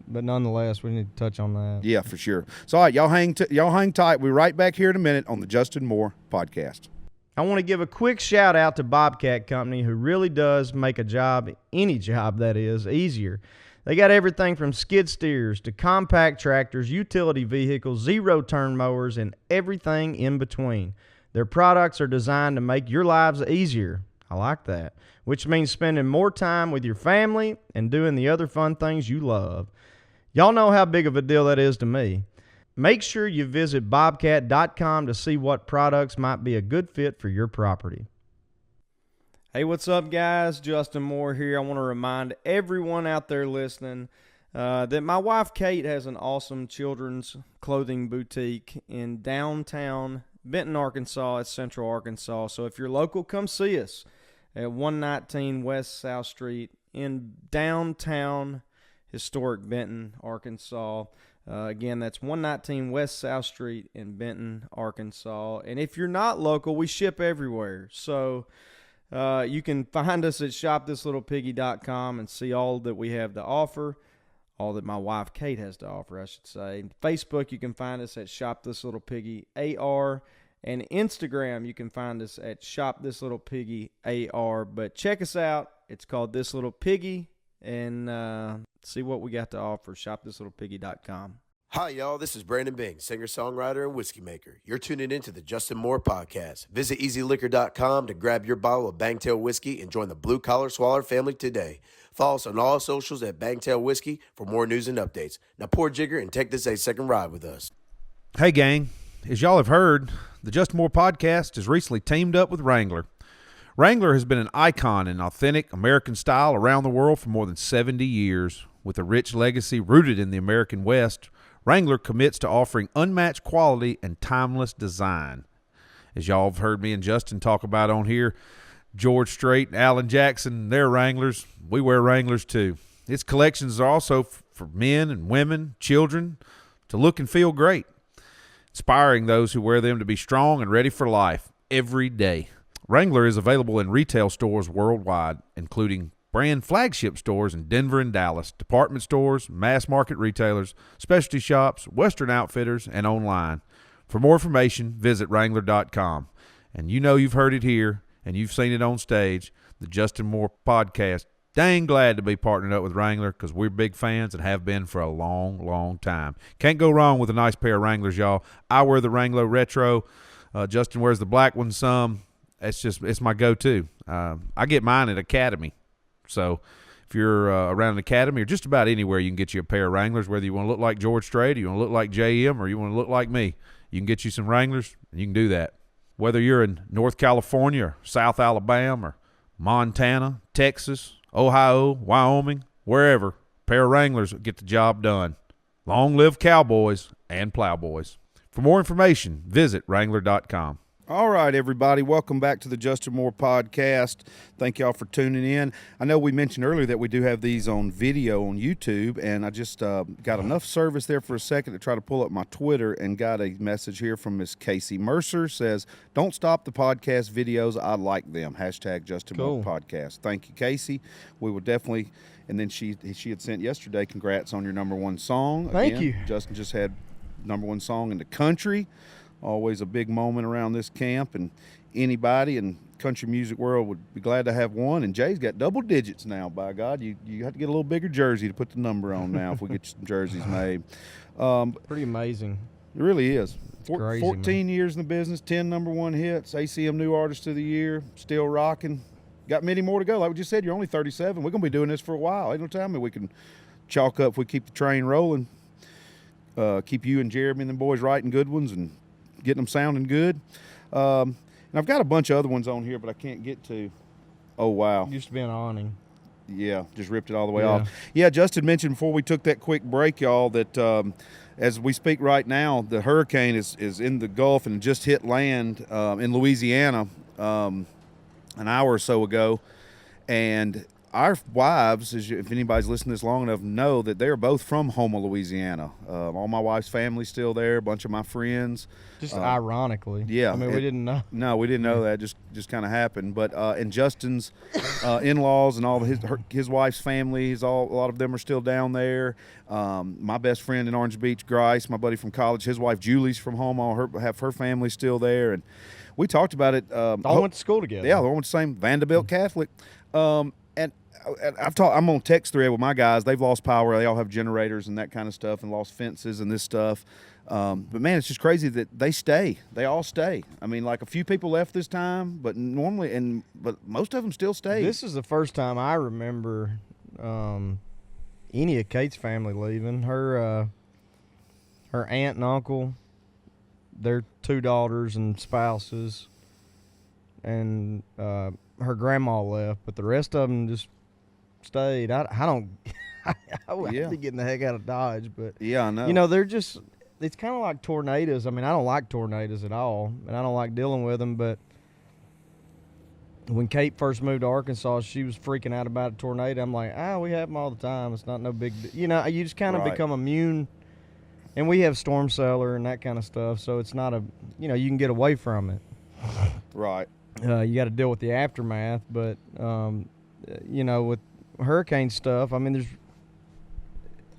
nonetheless, we need to touch on that. Yeah, for sure. So, all right, y'all hang tight. We'll be right back here in a minute on the Justin Moore podcast. I want to give a quick shout out to Bobcat Company, who really does make a job, any job that is, easier. They got everything from skid steers to compact tractors, utility vehicles, zero-turn mowers, and everything in between. Their products are designed to make your lives easier. I like that, which means spending more time with your family and doing the other fun things you love. Y'all know how big of a deal that is to me. Make sure you visit bobcat.com to see what products might be a good fit for your property. Hey, what's up, guys? Justin Moore here. I want to remind everyone out there listening that my wife Kate has an awesome children's clothing boutique in downtown Benton, Arkansas. It's Central Arkansas. So if you're local, come see us at 119 West South Street in downtown historic Benton, Arkansas. Again, that's 119 West South Street in Benton, Arkansas. And if you're not local, we ship everywhere. So you can find us at shopthislittlepiggy.com and see all that we have to offer, all that my wife Kate has to offer, I should say. Facebook, you can find us at Shop This Little Piggy AR, and Instagram, you can find us at Shop This Little Piggy AR. But check us out. It's called This Little Piggy, and see what we got to offer. ShopThisLittlePiggy.com. Hi, y'all. This is Brandon Bing, singer-songwriter and whiskey maker. You're tuning into the Justin Moore Podcast. Visit EasyLiquor.com to grab your bottle of Bangtail Whiskey and join the Blue Collar Swaller family today. Follow us on all socials at Bangtail Whiskey for more news and updates. Now pour Jigger and take this a second ride with us. Hey, gang. As y'all have heard, the Justin Moore Podcast has recently teamed up with Wrangler. Wrangler has been an icon in authentic American style around the world for more than 70 years. With a rich legacy rooted in the American West, Wrangler commits to offering unmatched quality and timeless design. As y'all have heard me and Justin talk about on here, George Strait and Alan Jackson, they're Wranglers. We wear Wranglers too. Its collections are also for men and women, children, to look and feel great, inspiring those who wear them to be strong and ready for life every day. Wrangler is available in retail stores worldwide, including brand flagship stores in Denver and Dallas, department stores, mass market retailers, specialty shops, Western outfitters, and online. For more information, visit Wrangler.com. And you know you've heard it here, and you've seen it on stage, the Justin Moore Podcast. Dang glad to be partnered up with Wrangler because we're big fans and have been for a long, long time. Can't go wrong with a nice pair of Wranglers, y'all. I wear the Wrangler Retro. Justin wears the black one some. It's my go-to. I get mine at Academy. So if you're around an Academy or just about anywhere, you can get you a pair of Wranglers, whether you want to look like George Strait, or you want to look like JM, or you want to look like me. You can get you some Wranglers, and you can do that. Whether you're in North California or South Alabama or Montana, Texas, Ohio, Wyoming, wherever, a pair of Wranglers will get the job done. Long live cowboys and plowboys. For more information, visit Wrangler.com. All right, everybody. Welcome back to the Justin Moore Podcast. Thank y'all for tuning in. I know we mentioned earlier that we do have these on video on YouTube, and I just got enough service there for a second to try to pull up my Twitter and got a message here from Miss Casey Mercer. Says, don't stop the podcast videos. I like them. Hashtag Justin Moore Podcast. Thank you, Casey. We will definitely. And then she had sent yesterday, congrats on your #1 song. Thank you. Justin just had #1 song in the country. Always a big moment around this camp, and anybody in country music world would be glad to have one. And Jay's got double digits now, by God. You have to get a little bigger jersey to put the number on now if we get some jerseys made. Pretty amazing. It really is. Crazy, 14 years in the business, 10 #1 hits, ACM New Artist of the Year, still rocking. Got many more to go. Like we just said, you're only 37. We're going to be doing this for a while. Ain't no time we can chalk up if we keep the train rolling. Keep you and Jeremy and them boys writing good ones and getting them sounding good. And I've got a bunch of other ones on here, but I can't get to. Oh, wow. Used to be an awning. Yeah, just ripped it all the way off. Yeah, Justin mentioned before we took that quick break, y'all, that as we speak right now, the hurricane is in the Gulf and just hit land in Louisiana an hour or so ago. And our wives, if anybody's listened this long enough, know that they're both from Houma, Louisiana. All my wife's family's still there, a bunch of my friends. Just ironically. Yeah. I mean, we didn't know. No, we didn't know that. Just kind of happened. But and Justin's in-laws and all his wife's family, a lot of them are still down there. My best friend in Orange Beach, Grice, my buddy from college, his wife Julie's from Houma. Have her family still there. And we talked about it. All went to school together. Yeah, they all went to the same Vanderbilt Catholic. I'm on text thread with my guys. They've lost power. They all have generators and that kind of stuff, and lost fences and this stuff. But man, it's just crazy that they stay. They all stay. I mean, like a few people left this time, but most of them still stay. This is the first time I remember any of Kate's family leaving. Her aunt and uncle, their 2 daughters and spouses, and her grandma left, but the rest of them just stayed. I don't. I would Yeah. be getting the heck out of Dodge, but Yeah, I know. they're just. It's kind of like tornadoes. I mean, I don't like tornadoes at all, and I don't like dealing with them. But when Kate first moved to Arkansas, she was freaking out about a tornado. I'm like, we have them all the time. It's not no big. You just kind of Right. become immune. And we have storm cellar and that kind of stuff, so it's not you can get away from it. Right. You got to deal with the aftermath, but with hurricane stuff, I mean,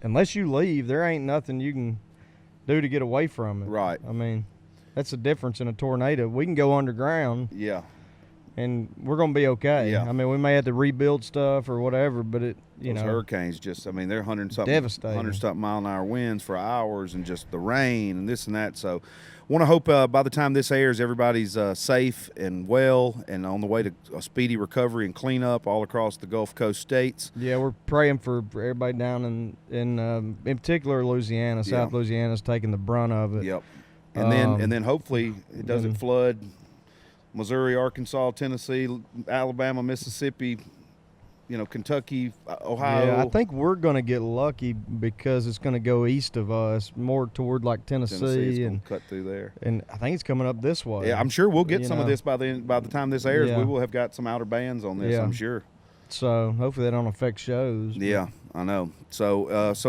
unless you leave, there ain't nothing you can do to get away from it. Right. I mean, that's the difference in a tornado. We can go underground, Yeah. and we're gonna be okay. Yeah. I mean, we may have to rebuild stuff or whatever, but Those hurricanes they're 100-something, Devastating. 100-something mile-an-hour winds for hours, and just the rain and this and that. So, want to hope by the time this airs, everybody's safe and well, and on the way to a speedy recovery and cleanup all across the Gulf Coast states. Yeah, we're praying for everybody down in particular Louisiana. South Louisiana's taking the brunt of it. Yep. And then hopefully it doesn't flood Missouri, Arkansas, Tennessee, Alabama, Mississippi, Kentucky, Ohio. Yeah, I think we're going to get lucky because it's going to go east of us, more toward like Tennessee's Tennessee, gonna and cut through there. and I think it's coming up this way. Yeah, I'm sure we'll get You some of know. this by the time this airs. Yeah. We will have got some outer bands on this, Yeah. I'm sure. So hopefully that don't affect shows. Yeah, I know. So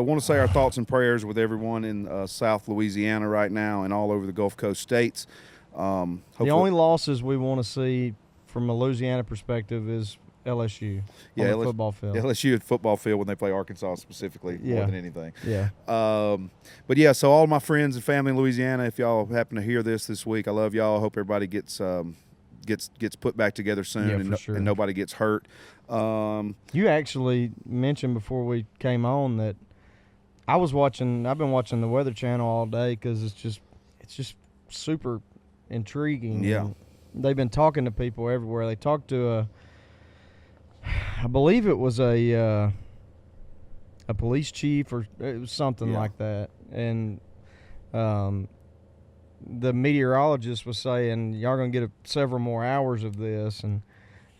want to say our thoughts and prayers with everyone in South Louisiana right now and all over the Gulf Coast states. The Hopefully- only losses we want to see from a Louisiana perspective is LSU on the football field. LSU at football field when they play Arkansas specifically more Yeah. than anything. Yeah. But yeah, so all my friends and family in Louisiana, if y'all happen to hear this week, I love y'all. I hope everybody gets put back together soon, Yeah, and, for sure. and nobody gets hurt. You actually mentioned before we came on that I've been watching the Weather Channel all day because it's just super intriguing. Yeah. And they've been talking to people everywhere. They talked to I believe it was a police chief or it was something Yeah. like that. And the meteorologist was saying, y'all going to get several more hours of this. And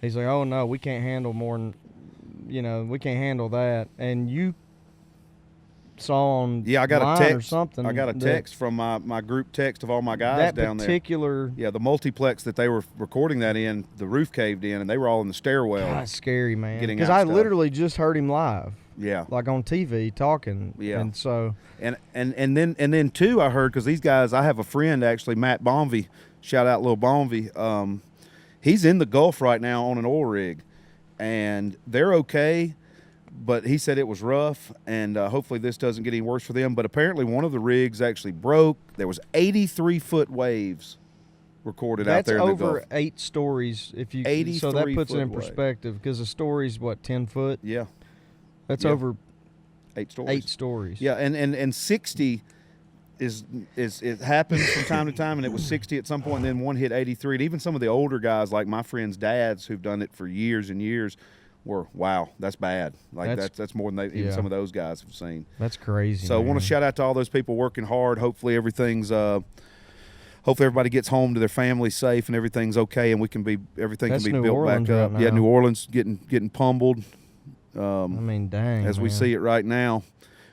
he's like, oh, no, we can't handle more than, we can't handle that. And you saw on Yeah, I got a line text or something. I got a that- text from my group text of all my guys that down there. particular, Yeah, the multiplex that they were recording that in, the roof caved in, and they were all in the stairwell. God, it's scary, man. Getting Because out I stuff. literally just heard him live, Yeah, like on TV, talking. Yeah. And so, and then too, I heard because these guys, I have a friend actually, Matt Bonvy, shout out Lil Bonvy. He's in the Gulf right now on an oil rig, and they're okay. But he said it was rough, and hopefully this doesn't get any worse for them. But apparently one of the rigs actually broke. There was 83-foot waves recorded out that's there in the over Gulf. 8 stories. If you 83 so that puts it in foot wave. perspective because a story's what, 10 foot? Yeah, That's Yeah. over 8 stories. 8 stories. Yeah, and 60 is it happens from time to time, and it was 60 at some point, and then one hit 83. And even some of the older guys, like my friends' dads, who've done it for years and years, were wow, that's bad. Like that's more than even yeah. some of those guys have seen. That's crazy. So I want man. to shout out to all those people working hard. Hopefully everything's hopefully everybody gets home to their family safe and everything's okay, and everything That's can be New built Orleans back up. right Yeah, now. New Orleans getting pummeled. I mean, dang. As we man. see it right now,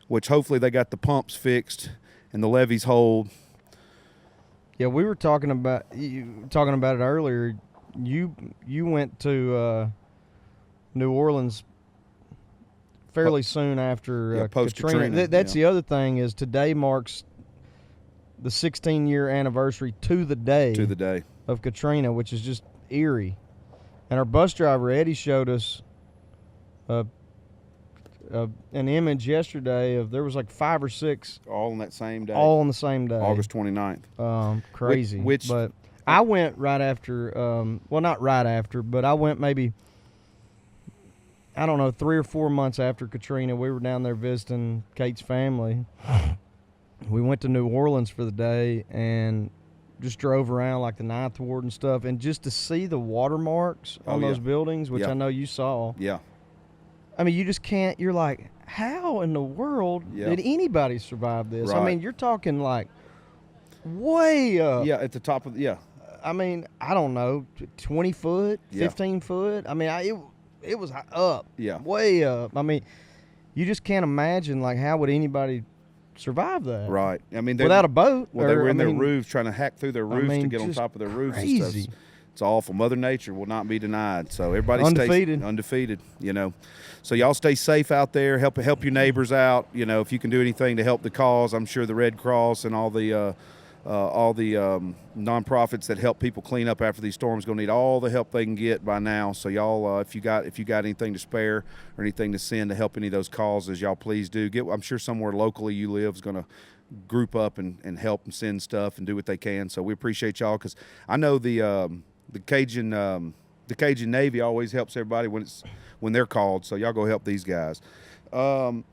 which hopefully they got the pumps fixed and the levees hold. Yeah, we were talking about it earlier. You went to New Orleans fairly soon after Yeah, post-Katrina, Katrina. That's yeah. the other thing is today marks the 16-year anniversary to the day of Katrina, which is just eerie. And our bus driver Eddie showed us an image yesterday of there was like 5 or 6 all on that same day. all on the same day. August 29th. Crazy. Which but I went right after. Well, not right after, but I went maybe. I don't know, 3 or 4 months after Katrina. We were down there visiting Kate's family. We went to New Orleans for the day and just drove around like the Ninth Ward and stuff, and just to see the watermarks on those buildings, which Yeah. I know you saw. Yeah. I mean, you just can't. You're like, how in the world Yeah. did anybody survive this? I Right. mean, you're talking like way up. Yeah, at the top of I mean, I don't know, 20 foot, 15 foot. I mean, it was up, way up. I mean, you just can't imagine, like, how would anybody survive that? Right. I mean, without a boat. Well, they were in their roofs, trying to hack through their roofs to get on top of their roofs. Crazy. And stuff. It's awful. Mother Nature will not be denied. So everybody undefeated. stays undefeated, you know. So y'all stay safe out there. Help your neighbors out. You know, if you can do anything to help the cause, I'm sure the Red Cross and all the nonprofits that help people clean up after these storms going to need all the help they can get by now. So y'all, if you got anything to spare or anything to send to help any of those causes, y'all please do. I'm sure somewhere locally you live is going to group up and help and send stuff and do what they can. So we appreciate y'all, because I know the Cajun Navy always helps everybody when they're called. So y'all go help these guys. And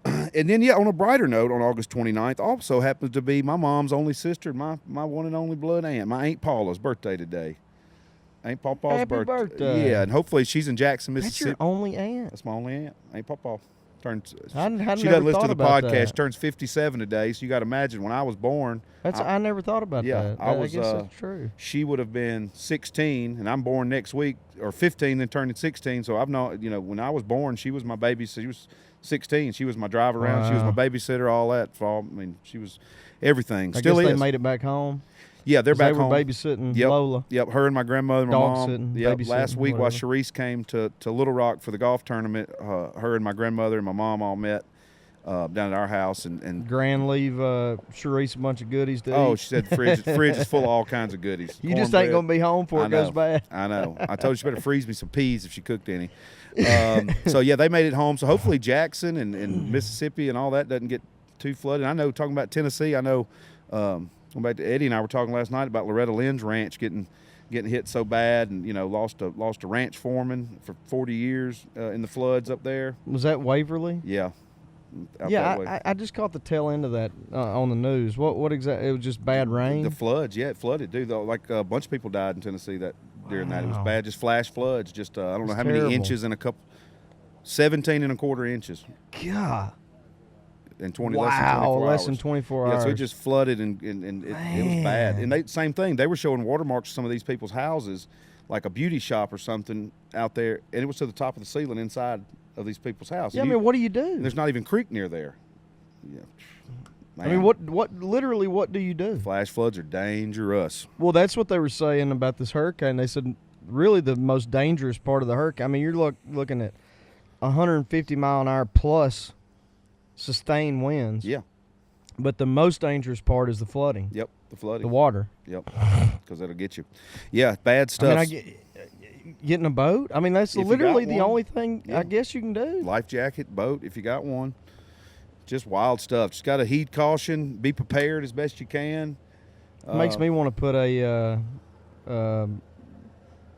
then, on a brighter note, on August 29th, also happens to be my mom's only sister, my one and only blood aunt, my Aunt Paula's birthday today. Aunt Papa's Happy birthday. Yeah, and hopefully she's in Jackson, Mississippi. That's your only aunt? That's my only aunt, Aunt Papa. She never doesn't listen to the thought about podcast. that. She turns 57 today, so you got to imagine when I was born. I never thought about that. I guess that's true. She would have been 16, and I'm born next week, or 15, then turning 16. So I've known, when I was born, she was my baby. So she was 16. She was my driver around. Wow. She was my babysitter, all that. I mean, she was everything. I Still guess is. they made it back home. Yeah, they're back they were home. babysitting Yep. Lola. Yep, her and my grandmother and my Dog mom. sitting, Yep, babysitting, last week while whatever. Sharice came to Little Rock for the golf tournament, her and my grandmother and my mom all met down at our house. And Grand leave Sharice a bunch of goodies to oh, eat. she said the fridge is full of all kinds of goodies. You just ain't going to be home before it goes bad. I know. I told her she better freeze me some peas if she cooked any. So, they made it home. So, hopefully Jackson and Mississippi and all that doesn't get too flooded. I know, talking about Tennessee, I know going back to Eddie and I were talking last night about Loretta Lynn's ranch getting hit so bad, and lost a ranch foreman for 40 years in the floods up there. Was that Waverly? Yeah. I just caught the tail end of that on the news. What exactly? It was just bad rain? The floods, it flooded, dude. Like a bunch of people died in Tennessee during that. It was bad, just flash floods. Just I don't know how terrible. many inches in a couple. 17 and a quarter inches. God. In less than 24 hours. hours. Yeah, so it just flooded and it was bad. And same thing. They were showing watermarks of some of these people's houses, like a beauty shop or something out there, and it was to the top of the ceiling inside of these people's houses. Yeah, I mean, what do you do? There's not even creek near there. Yeah. Man. I mean, what do you do? Flash floods are dangerous. Well, that's what they were saying about this hurricane. They said really the most dangerous part of the hurricane. I mean, you're looking at 150 mile an hour plus sustained winds. Yeah. But the most dangerous part is the flooding. Yep, the flooding. The water. Yep, because that'll get you. Yeah, bad stuff. I mean, getting a boat? I mean, that's literally the only thing I guess you can do. Life jacket, boat, if you got one. Just wild stuff. Just got to heed caution. Be prepared as best you can. Makes me want to put a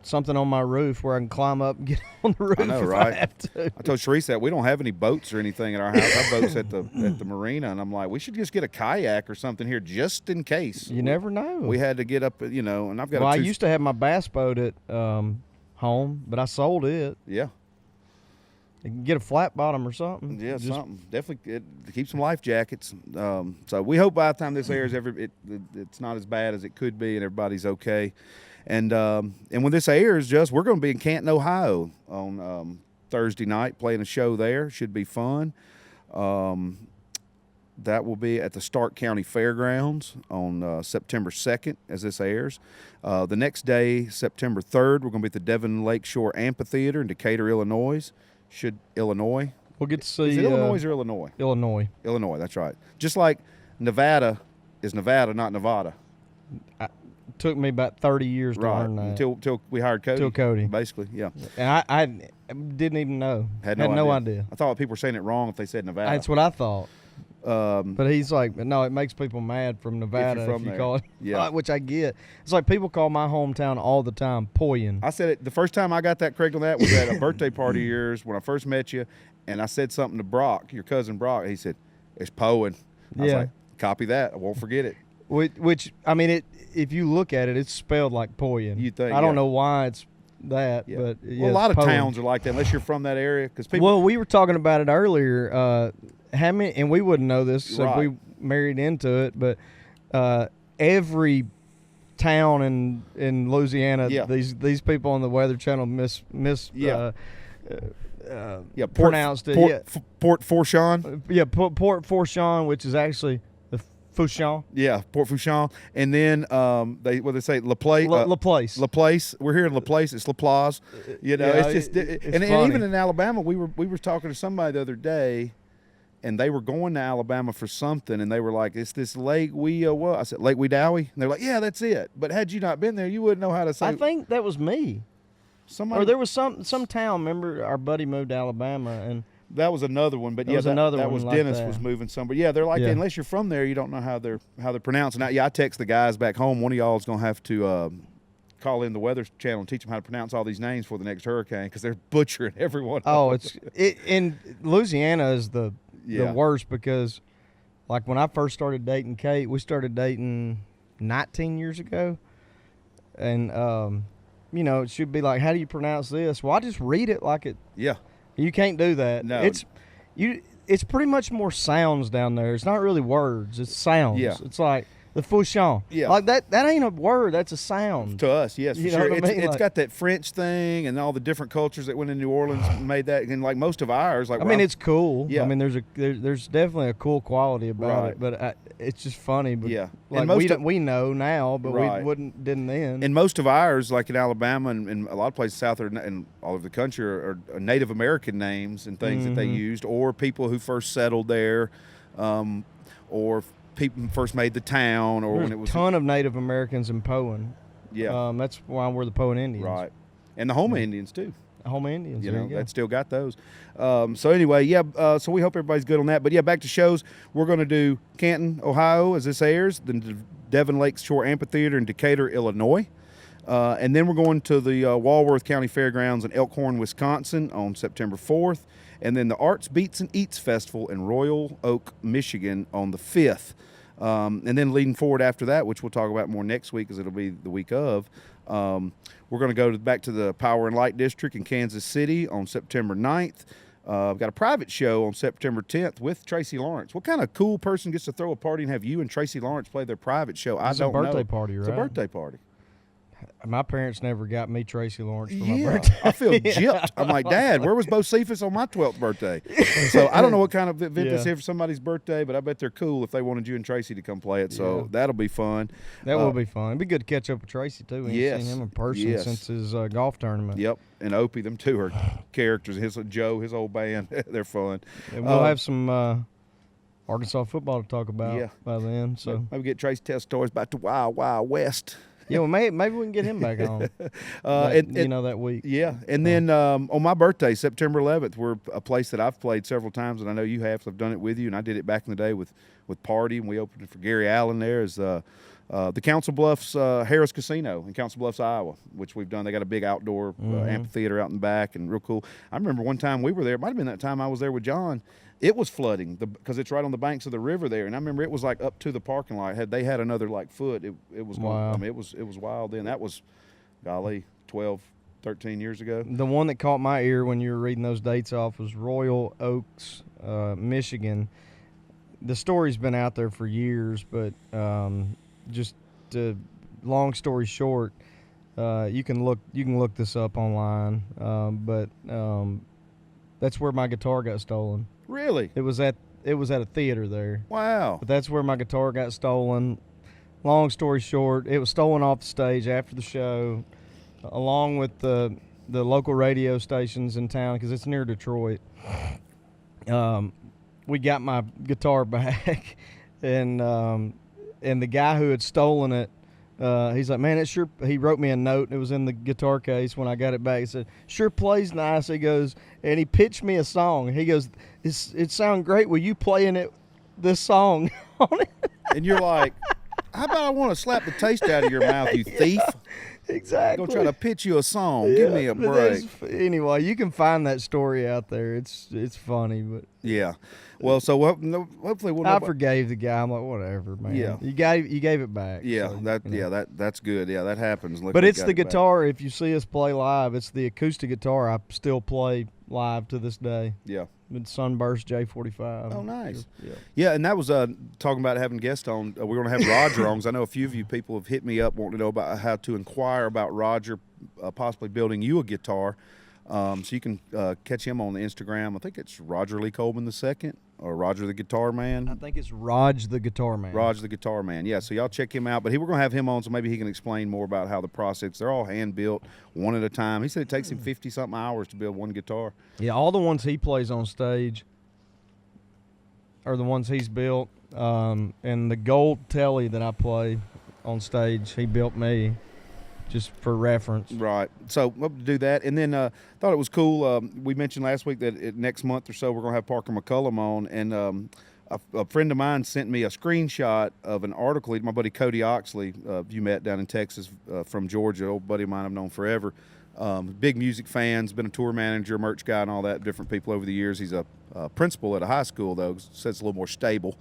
something on my roof where I can climb up and get on the roof. I know, if right? I have to. I told Sharice that we don't have any boats or anything at our house. Our boat's at the marina, and I'm like, we should just get a kayak or something here just in case. You never know. We had to get up, and I've got. Well, I used to have my bass boat at home, but I sold it. Yeah. You can get a flat bottom or something. Yeah, something. Definitely keep some life jackets. So we hope by the time this airs, it's not as bad as it could be, and everybody's okay. And when this airs, we're going to be in Canton, Ohio on Thursday night playing a show there. Should be fun. That will be at the Stark County Fairgrounds on September 2nd as this airs. The next day, September 3rd, we're going to be at the Devon Lakeshore Amphitheater in Decatur, Illinois. Illinois. We'll get to see. Is it Illinois or Illinois? Illinois. Illinois, that's right. Just like Nevada is Nevada, not Nevada. It took me about 30 years to learn that. Until we hired Cody. Till Cody. Basically, yeah. And I didn't even know. Had no no idea. I thought people were saying it wrong if they said Nevada. That's what I thought. But But he's like, no, it makes people mad from Nevada from you there. call it. Yeah. Which I get. It's like people call my hometown all the time Poyen. I said it the first time I got that correct on that was at a birthday party of yours when I first met you, and I said something to Brock, your cousin Brock. He said, "It's Poen." I was like, "Copy that. I won't forget it." Which I mean, if you look at it, it's spelled like Poyen. You think? I don't know why it's that, Yeah. but Well, a lot of towns are like that unless you're from that area. Because people. Well, we were talking about it earlier. How many? And we wouldn't know this, so Right. we married into it. But every town in Louisiana. Yeah. These people on the Weather Channel Yeah. pronounced it. Port Fourchon. Port Fourchon, which is actually the Fouchon. Yeah, Port Fourchon, and then they say Laplace. Laplace. Laplace. We're here in Laplace. It's Laplace. You know, Yeah, it's just and funny. even in Alabama, we were talking to somebody the other day, and they were going to Alabama for something, and they were like, "It's this Lake what?" I said, "Lake Wedowee," and they're like, "Yeah, that's it." But had you not been there, you wouldn't know how to say. I think that was me. Somebody, Or there was some town. Remember, our buddy moved to Alabama, and that was another one, but There yeah, was another that one was like Dennis that. was moving somewhere. Yeah, they're like Yeah. unless you're from there, you don't know how they're pronouncing. Now, yeah, I text the guys back home. One of y'all is gonna have to call in the Weather Channel and teach them how to pronounce all these names for the next hurricane because they're butchering everyone. oh, in Louisiana is the Yeah. worst because, like when I first started dating Kate, we started dating 19 years ago, and you know, it should be like, how do you pronounce this? Well, I just read it like it. Yeah, You can't do that. No. It's pretty much more sounds down there. It's not really words. It's sounds. Yeah. It's like the Fouchon. Yeah. Like that ain't a word. That's a sound. to us, yes, for You know sure. what I mean? It's Like- got that French thing and all the different cultures that went in New Orleans and made that. And like most of ours, like I mean, it's cool. Yeah. I mean, there's definitely a cool quality about Right. it, but it's just funny. But Yeah. like And most we know now, but Right. we didn't then. And most of ours, like in Alabama and a lot of places south and all over the country, are Native American names and things that they Mm-hmm. used, or people who first settled there, or people who first made the town, or There's when it was a ton of Native Americans in Poen. yeah, That's why we're the Poen Indians. right, and the Homa Indians too. Home Indians. You there know, you go. that still got those. So anyway, yeah. So we hope everybody's good on that. But yeah, back to shows. We're going to do Canton, Ohio, as this airs, then the Devon Lake Shore Amphitheater in Decatur, Illinois. And then we're going to the Walworth County Fairgrounds in Elkhorn, Wisconsin on September 4th. And then the Arts, Beats, and Eats Festival in Royal Oak, Michigan on the 5th. And then leading forward after that, which we'll talk about more next week because it'll be the week of, we're going to go back to the Power and Light District in Kansas City on September 9th. We've got a private show on September 10th with Tracy Lawrence. What kind of cool person gets to throw a party and have you and Tracy Lawrence play their private show? It's a don't know. birthday party, It's a right? birthday party. My parents never got me Tracy Lawrence for my Yeah, birthday. I feel gypped. I'm like, Dad, where was Bo Cephas on my 12th birthday? So I don't know what kind of event this Yeah. is for somebody's birthday, but I bet they're cool if they wanted you and Tracy to come play it. So Yeah. that'll be fun. That will be fun. It'd be good to catch up with Tracy too. We ain't Yes. seen him in person Yes. since his golf tournament. Yep, and Opie, them two are characters. His Joe, his old band, they're fun. And we'll have some Arkansas football to talk about Yeah. by then. So Maybe get Tracy to tell stories about the Wild Wild West. yeah, well, maybe we can get him back on. That week. Yeah, and then on my birthday, September 11th, we're a place that I've played several times, and I know you have, so I've done it with you, and I did it back in the day with Party, and we opened it for Gary Allen there as the Council Bluffs Harris Casino in Council Bluffs, Iowa, which we've done. They got a big outdoor amphitheater out in the back, and real cool. I remember one time we were there. It might have been that time I was there with John. It was flooding because it's right on the banks of the river there, and I remember it was like up to the parking lot. They had another like foot. It was Wow. I mean, it was wild then. That was, golly, 12, 13 years ago. The one that caught my ear when you were reading those dates off was Royal Oaks, Michigan. The story's been out there for years, but just long story short, you can look this up online. But that's where my guitar got stolen. Really? It was at a theater there. Wow. But that's where my guitar got stolen. Long story short, it was stolen off the stage after the show, along with the local radio stations in town because it's near Detroit. We got my guitar back, and the guy who had stolen it, he's like, man, it sure. He wrote me a note. It was in the guitar case when I got it back. He said, sure plays nice. He goes, and he pitched me a song. He goes, it sounds great. Will you playing this song on it? And you're like, how about I want to slap the taste out of your mouth, you thief? Exactly. Go try to pitch you a song. Give me a but break. Anyway, you can find that story out there. It's funny, but Yeah. Well, so hopefully we'll. I forgave the guy. I'm like, whatever, man. Yeah. You gave it back. Yeah, so, that's good. Yeah, that happens. Look, But we it's got the it back. guitar. If you see us play live, it's the acoustic guitar I still play live to this day. Yeah, with Sunburst J45. Oh, nice. Yeah. Yeah, and that was talking about having guests on. We're going to have Roger on, 'cause I know a few of you people have hit me up wanting to know about how to inquire about Roger possibly building you a guitar. So you can catch him on the Instagram. I think it's Roger Lee Coleman II or Roger the Guitar Man. I think it's Raj the Guitar Man. Roger the Guitar Man. Yeah, so y'all check him out. But we're going to have him on, so maybe he can explain more about how the process. They're all hand built, one at a time. He said it takes him 50-something hours to build one guitar. Yeah, all the ones he plays on stage are the ones he's built. And the gold telly that I play on stage, he built me, just for reference. Right. So we'll do that. And then thought it was cool. We mentioned last week that next month or so we're going to have Parker McCullum on. And a friend of mine sent me a screenshot of an article. My buddy Cody Oxley, you met down in Texas from Georgia, old buddy of mine I've known forever. Big music fans, been a tour manager, merch guy, and all that, different people over the years. He's a principal at a high school, though. Said it's a little more stable.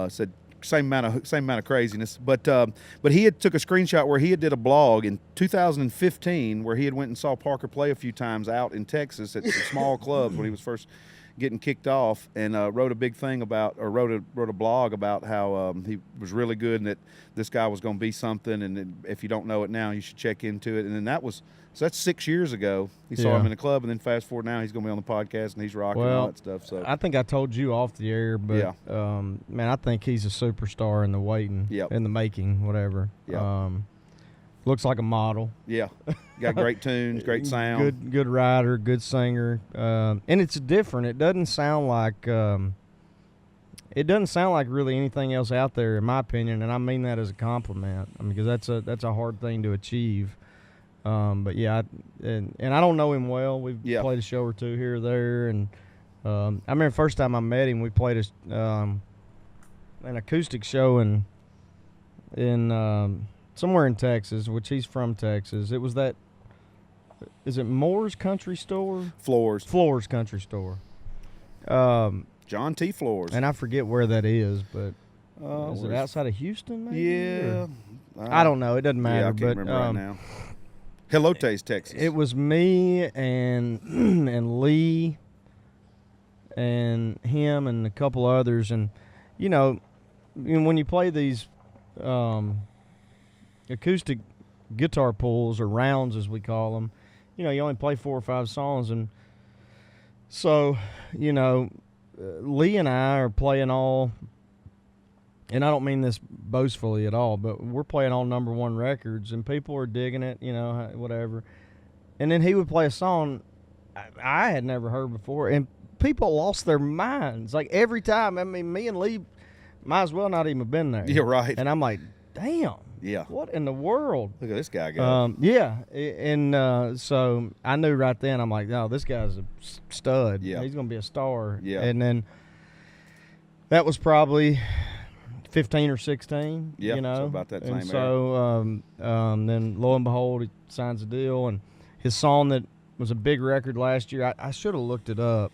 Said same amount of craziness. But he had took a screenshot where he had did a blog in 2015 where he had went and saw Parker play a few times out in Texas at some small clubs when he was first getting kicked off, and wrote a big thing about, or wrote a blog about how he was really good and that this guy was going to be something, and if you don't know it now, you should check into it. And then that's 6 years ago. He saw him in the club, and then fast forward now, he's going to be on the podcast, and he's rocking and all that stuff. So I think I told you off the air, but man, I think he's a superstar in the waiting, in the making, whatever. Yeah. Looks like a model. Yeah, got great tunes, great sound. Good writer, good singer, and it's different. It doesn't sound like really anything else out there, in my opinion, and I mean that as a compliment. I mean, because that's a hard thing to achieve. But yeah, and I don't know him well. We've played a show or two here or there, and I remember the first time I met him, we played an acoustic show in somewhere in Texas, which he's from Texas. It was is it Moore's Country Store? Floors Country Store. John T. Floors. And I forget where that is, but is it outside of Houston, maybe? Yeah. I don't know. It doesn't matter. Yeah, I can't remember right now. Helotes, Texas. It was me and Lee and him and a couple others. And, when you play these acoustic guitar pulls, or rounds as we call them, you only play 4 or 5 songs. And so, Lee and I are playing all, and I don't mean this boastfully at all, but we're playing all #1 records, and people are digging it, whatever. And then he would play a song I had never heard before, and people lost their minds. Like, every time, I mean, me and Lee might as well not even have been there. You're right. And I'm like, damn. Yeah. What in the world? Look at this guy go. Yeah. And so I knew right then, I'm like, no, this guy's a stud. Yeah. He's going to be a star. Yeah. And then that was probably 15 or 16. Yeah, so about that same era. So then lo and behold, he signs a deal. And his song that was a big record last year, I should have looked it up,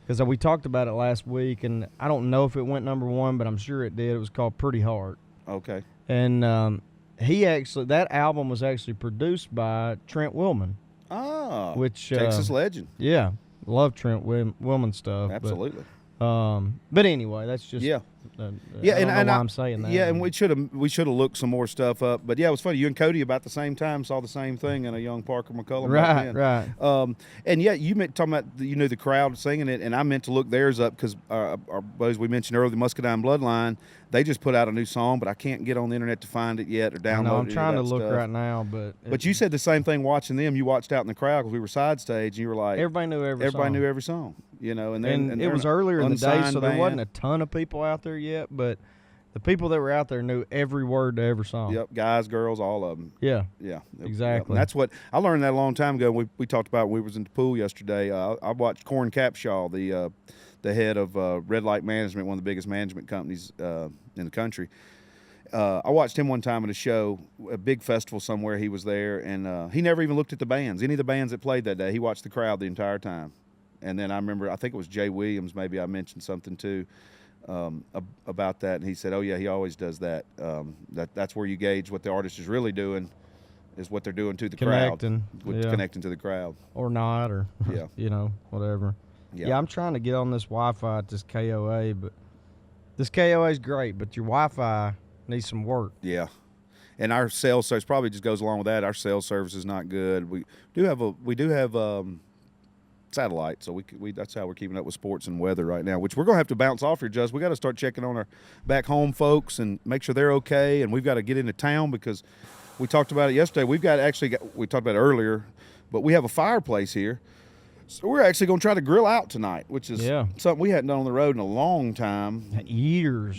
because we talked about it last week, and I don't know if it went #1, but I'm sure it did. It was called Pretty Hard. Okay. And that album was actually produced by Trent Willman. Oh, which Texas legend. Yeah, love Trent Willman stuff. Absolutely. But anyway, that's just yeah. I don't know why I'm saying that. Yeah, and we should have looked some more stuff up. But yeah, it was funny. You and Cody about the same time saw the same thing in a young Parker McCullum. Right. And yeah, you meant talking about the crowd singing it, and I meant to look theirs up because our buddies we mentioned earlier, the Muscadine Bloodline, they just put out a new song, but I can't get on the internet to find it yet or download it. No, I'm trying to look right now, but you said the same thing watching them. You watched out in the crowd because we were side stage, and you were like, everybody knew every song. And it was earlier in the day, so there band. wasn't a ton of people out there yet, but the people that were out there knew every word to every song. Yep, guys, girls, all of them. Yeah, Yep. exactly. And that's what I learned that a long time ago. We talked about when we was in the pool yesterday. I watched Corn Capshaw, the head of Red Light Management, one of the biggest management companies in the country. I watched him one time at a show, a big festival somewhere. He was there, and he never even looked at the bands. Any of the bands that played that day, he watched the crowd the entire time. And then I remember, I think it was Jay Williams, maybe I mentioned something too about that, and he said, "Oh yeah, he always does that. That's where you gauge what the artist is really doing, is what they're doing to the crowd, connecting to the crowd, or or not, or yeah, whatever." Yeah, I'm trying to get on this Wi-Fi at this KOA, but this KOA is great, but your Wi-Fi needs some work. Yeah. And our cell service probably just goes along with that. Our cell service is not good. We do have satellite, so we that's how we're keeping up with sports and weather right now. Which we're gonna have to bounce off here, Just. We got to start checking on our back home folks and make sure they're okay. And we've got to get into town because we talked about it yesterday. We talked about it earlier, but we have a fireplace here, so we're actually gonna try to grill out tonight, which is something we hadn't done on the road in a long time. Years.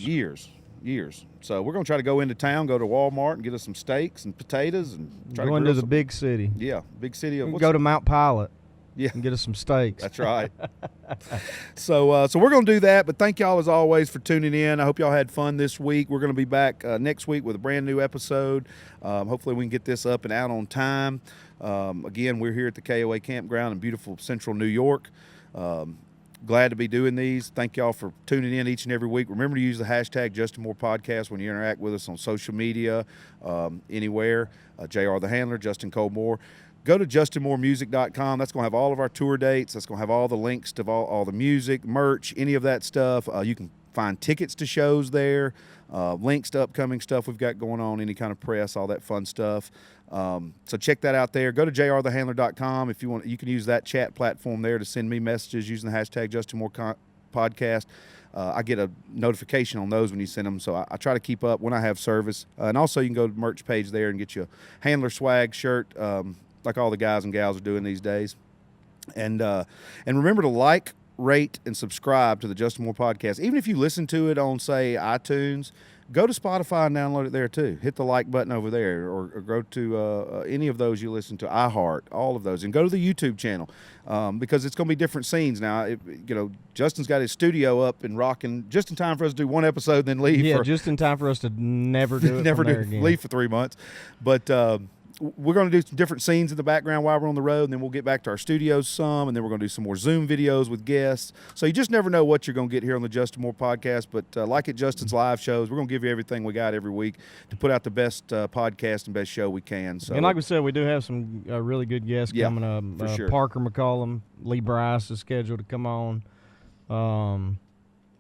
So we're going to try to go into town, go to Walmart and get us some steaks and potatoes and try go to into the big city. Yeah, big city. Go to Mount Pilot. Yeah. And get us some steaks. That's right. So we're going to do that, but thank y'all as always for tuning in. I hope y'all had fun this week. We're going to be back next week with a brand new episode. Hopefully we can get this up and out on time. Again, we're here at the KOA campground in beautiful central New York. Glad to be doing these. Thank y'all for tuning in each and every week. Remember to use the hashtag Justin Moore Podcast when you interact with us on social media, anywhere. JR the Handler, Justin Cole Moore. Go to justinmooremusic.com. That's going to have all of our tour dates. That's going to have all the links to all the music, merch, any of that stuff. You can find tickets to shows there, links to upcoming stuff we've got going on, any kind of press, all that fun stuff. So check that out there. Go to jrthehandler.com if you want. You can use that chat platform there to send me messages using the hashtag Justin Moore Podcast. I get a notification on those when you send them, so I try to keep up when I have service. And also you can go to the merch page there and get you a Handler swag shirt, like all the guys and gals are doing these days. And remember to like, rate, and subscribe to the Justin Moore Podcast. Even if you listen to it on, say, iTunes, go to Spotify and download it there too. Hit the like button over there, or go to any of those you listen to, iHeart, all of those, and go to the YouTube channel because it's going to be different scenes now. Justin's got his studio up and rocking just in time for us to do one episode, then leave. Yeah, just in time for us to never do it. Again. Leave for 3 months, but. We're going to do some different scenes in the background while we're on the road, and then we'll get back to our studios some, and then we're going to do some more Zoom videos with guests. So you just never know what you're going to get here on the Justin Moore Podcast, but like at Justin's live shows, we're going to give you everything we got every week to put out the best podcast and best show we can. So, and like we said, we do have some really good guests coming up. For sure. Parker McCollum, Lee Bryce is scheduled to come on.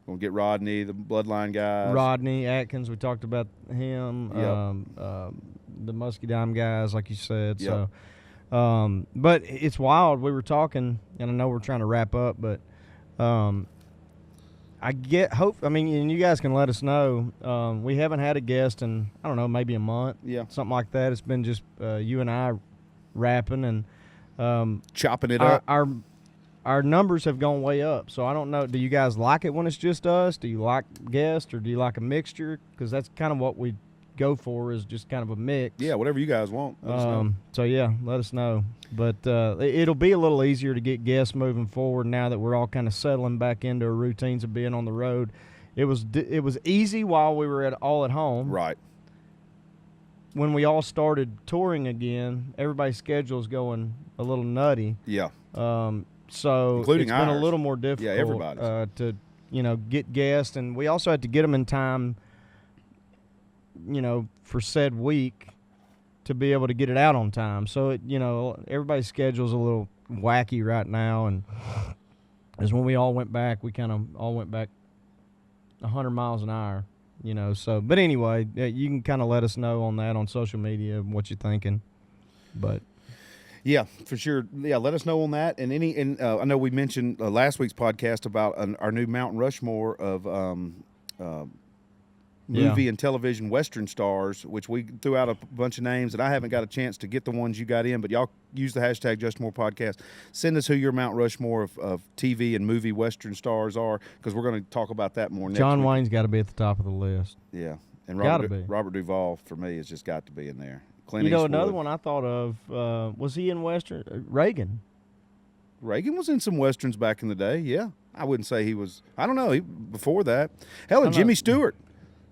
We'll get Rodney, the Bloodline guys. Rodney Atkins, we talked about him. Yep. The Muskie Dime guys, like you said. Yep. So, but it's wild. We were talking, and I know we're trying to wrap up, but and you guys can let us know. We haven't had a guest in, I don't know, maybe a month. Yeah. Something like that. It's been just you and I rapping and chopping it up. Our numbers have gone way up, so I don't know. Do you guys like it when it's just us? Do you like guests, or do you like a mixture? Because that's kind of what we go for, is just kind of a mix. Yeah, whatever you guys want. So yeah, let us know. But it'll be a little easier to get guests moving forward now that we're all kind of settling back into our routines of being on the road. It was easy while we were all at home. Right. When we all started touring again, everybody's schedule's going a little nutty. Yeah. So including it's been ours. a little more difficult. Yeah, everybody's. To get guests, and we also had to get them in time, for said week to be able to get it out on time. So everybody's schedule's a little wacky right now, and as when we all went back, we kind of all went back 100 miles an hour. So but anyway, you can kind of let us know on that on social media what you're thinking. But yeah, for sure. Yeah, let us know on that. And I know we mentioned last week's podcast about our new Mount Rushmore of movie and television Western stars, which we threw out a bunch of names, and I haven't got a chance to get the ones you got in, but y'all use the hashtag Justin Moore Podcast. Send us who your Mount Rushmore of TV and movie Western stars are, because we're going to talk about that more next John week. Wayne's got to be at the top of the list. Yeah. And Gotta be. Robert Duvall, for me, has just got to be in there. Clint Eastwood. Another one Eastwood. I thought of, was he in Western? Reagan. Reagan was in some Westerns back in the day, yeah. I wouldn't say he was, I don't know, before that. Hell, and Jimmy Stewart.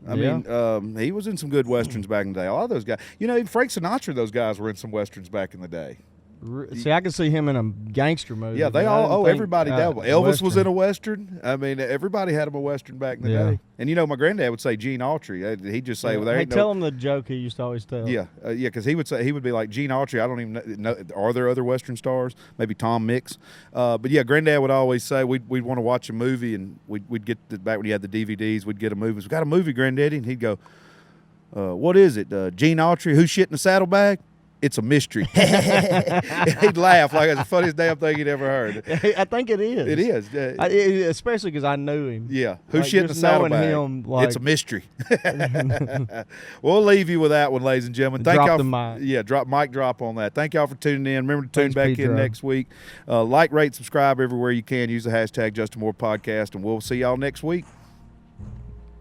I mean, he was in some good Westerns back in the day. A lot of those guys. Even Frank Sinatra, those guys were in some Westerns back in the day. See, I can see him in a gangster movie. Yeah, they but I all. didn't Oh, think, everybody dabbled. Elvis was in a Western. I mean, everybody had him a Western back in the day. And you know, my granddad would say Gene Autry. He'd just say, "Well, there ain't no." Tell him the joke he used to always tell. Yeah, because he would be like Gene Autry. I don't even know. Are there other Western stars? Maybe Tom Mix. But yeah, Granddad would always say we'd want to watch a movie, and we'd get back when he had the DVDs. We'd get a movie. We got a movie, Granddaddy, and he'd go, "What is it? Gene Autry? Who shit in the saddlebag? It's a mystery." He'd laugh like it's the funniest damn thing he'd ever heard. I think it is. It is, especially because I knew him. Yeah, who like, shit in the saddlebag? It's a mystery. We'll leave you with that one, ladies and gentlemen. Thank y'all. Mic drop on that. Thank y'all for tuning in. Remember to tune back in next week. Like, rate, subscribe everywhere you can. Use the hashtag Justin Moore Podcast, and we'll see y'all next week.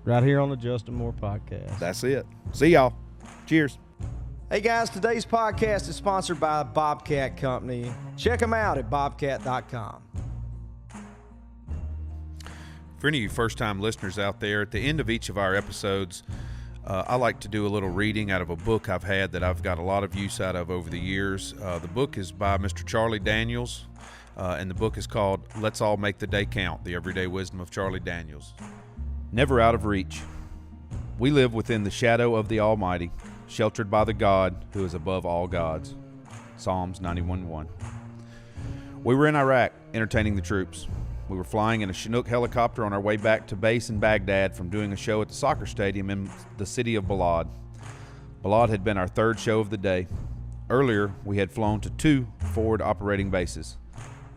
Right here on the Justin Moore Podcast. That's it. See y'all. Cheers. Hey guys, today's podcast is sponsored by Bobcat Company. Check them out at bobcat.com. For any of you first-time listeners out there, at the end of each of our episodes, I like to do a little reading out of a book I've had that I've got a lot of use out of over the years. The book is by Mr. Charlie Daniels, and the book is called Let's All Make the Day Count, The Everyday Wisdom of Charlie Daniels. Never out of reach. We live within the shadow of the Almighty, sheltered by the God who is above all gods. Psalms 91:1. We were in Iraq, entertaining the troops. We were flying in a Chinook helicopter on our way back to base in Baghdad from doing a show at the soccer stadium in the city of Balad. Balad had been our third show of the day. Earlier, we had flown to 2 forward operating bases.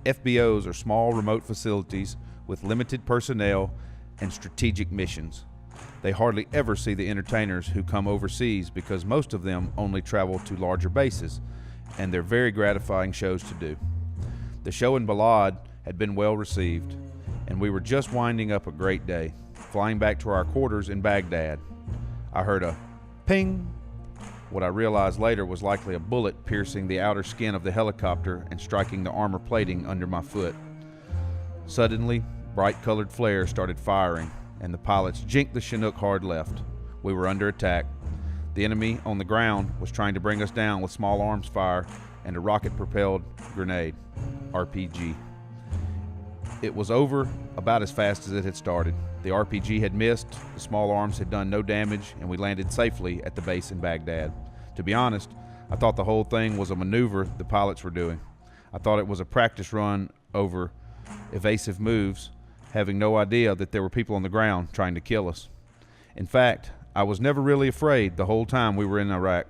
FBOs are small remote facilities with limited personnel and strategic missions. They hardly ever see the entertainers who come overseas because most of them only travel to larger bases, and they're very gratifying shows to do. The show in Balad had been well received, and we were just winding up a great day, flying back to our quarters in Baghdad. I heard a ping. What I realized later was likely a bullet piercing the outer skin of the helicopter and striking the armor plating under my foot. Suddenly, bright-colored flares started firing, and the pilots jinked the Chinook hard left. We were under attack. The enemy on the ground was trying to bring us down with small arms fire and a rocket-propelled grenade, RPG. It was over about as fast as it had started. The RPG had missed, the small arms had done no damage, and we landed safely at the base in Baghdad. To be honest, I thought the whole thing was a maneuver the pilots were doing. I thought it was a practice run over evasive moves, having no idea that there were people on the ground trying to kill us. In fact, I was never really afraid the whole time we were in Iraq.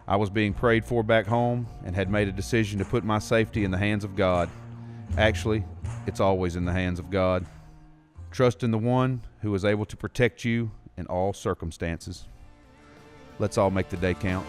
I was being prayed for back home and had made a decision to put my safety in the hands of God. Actually, it's always in the hands of God. Trust in the one who is able to protect you in all circumstances. Let's all make the day count.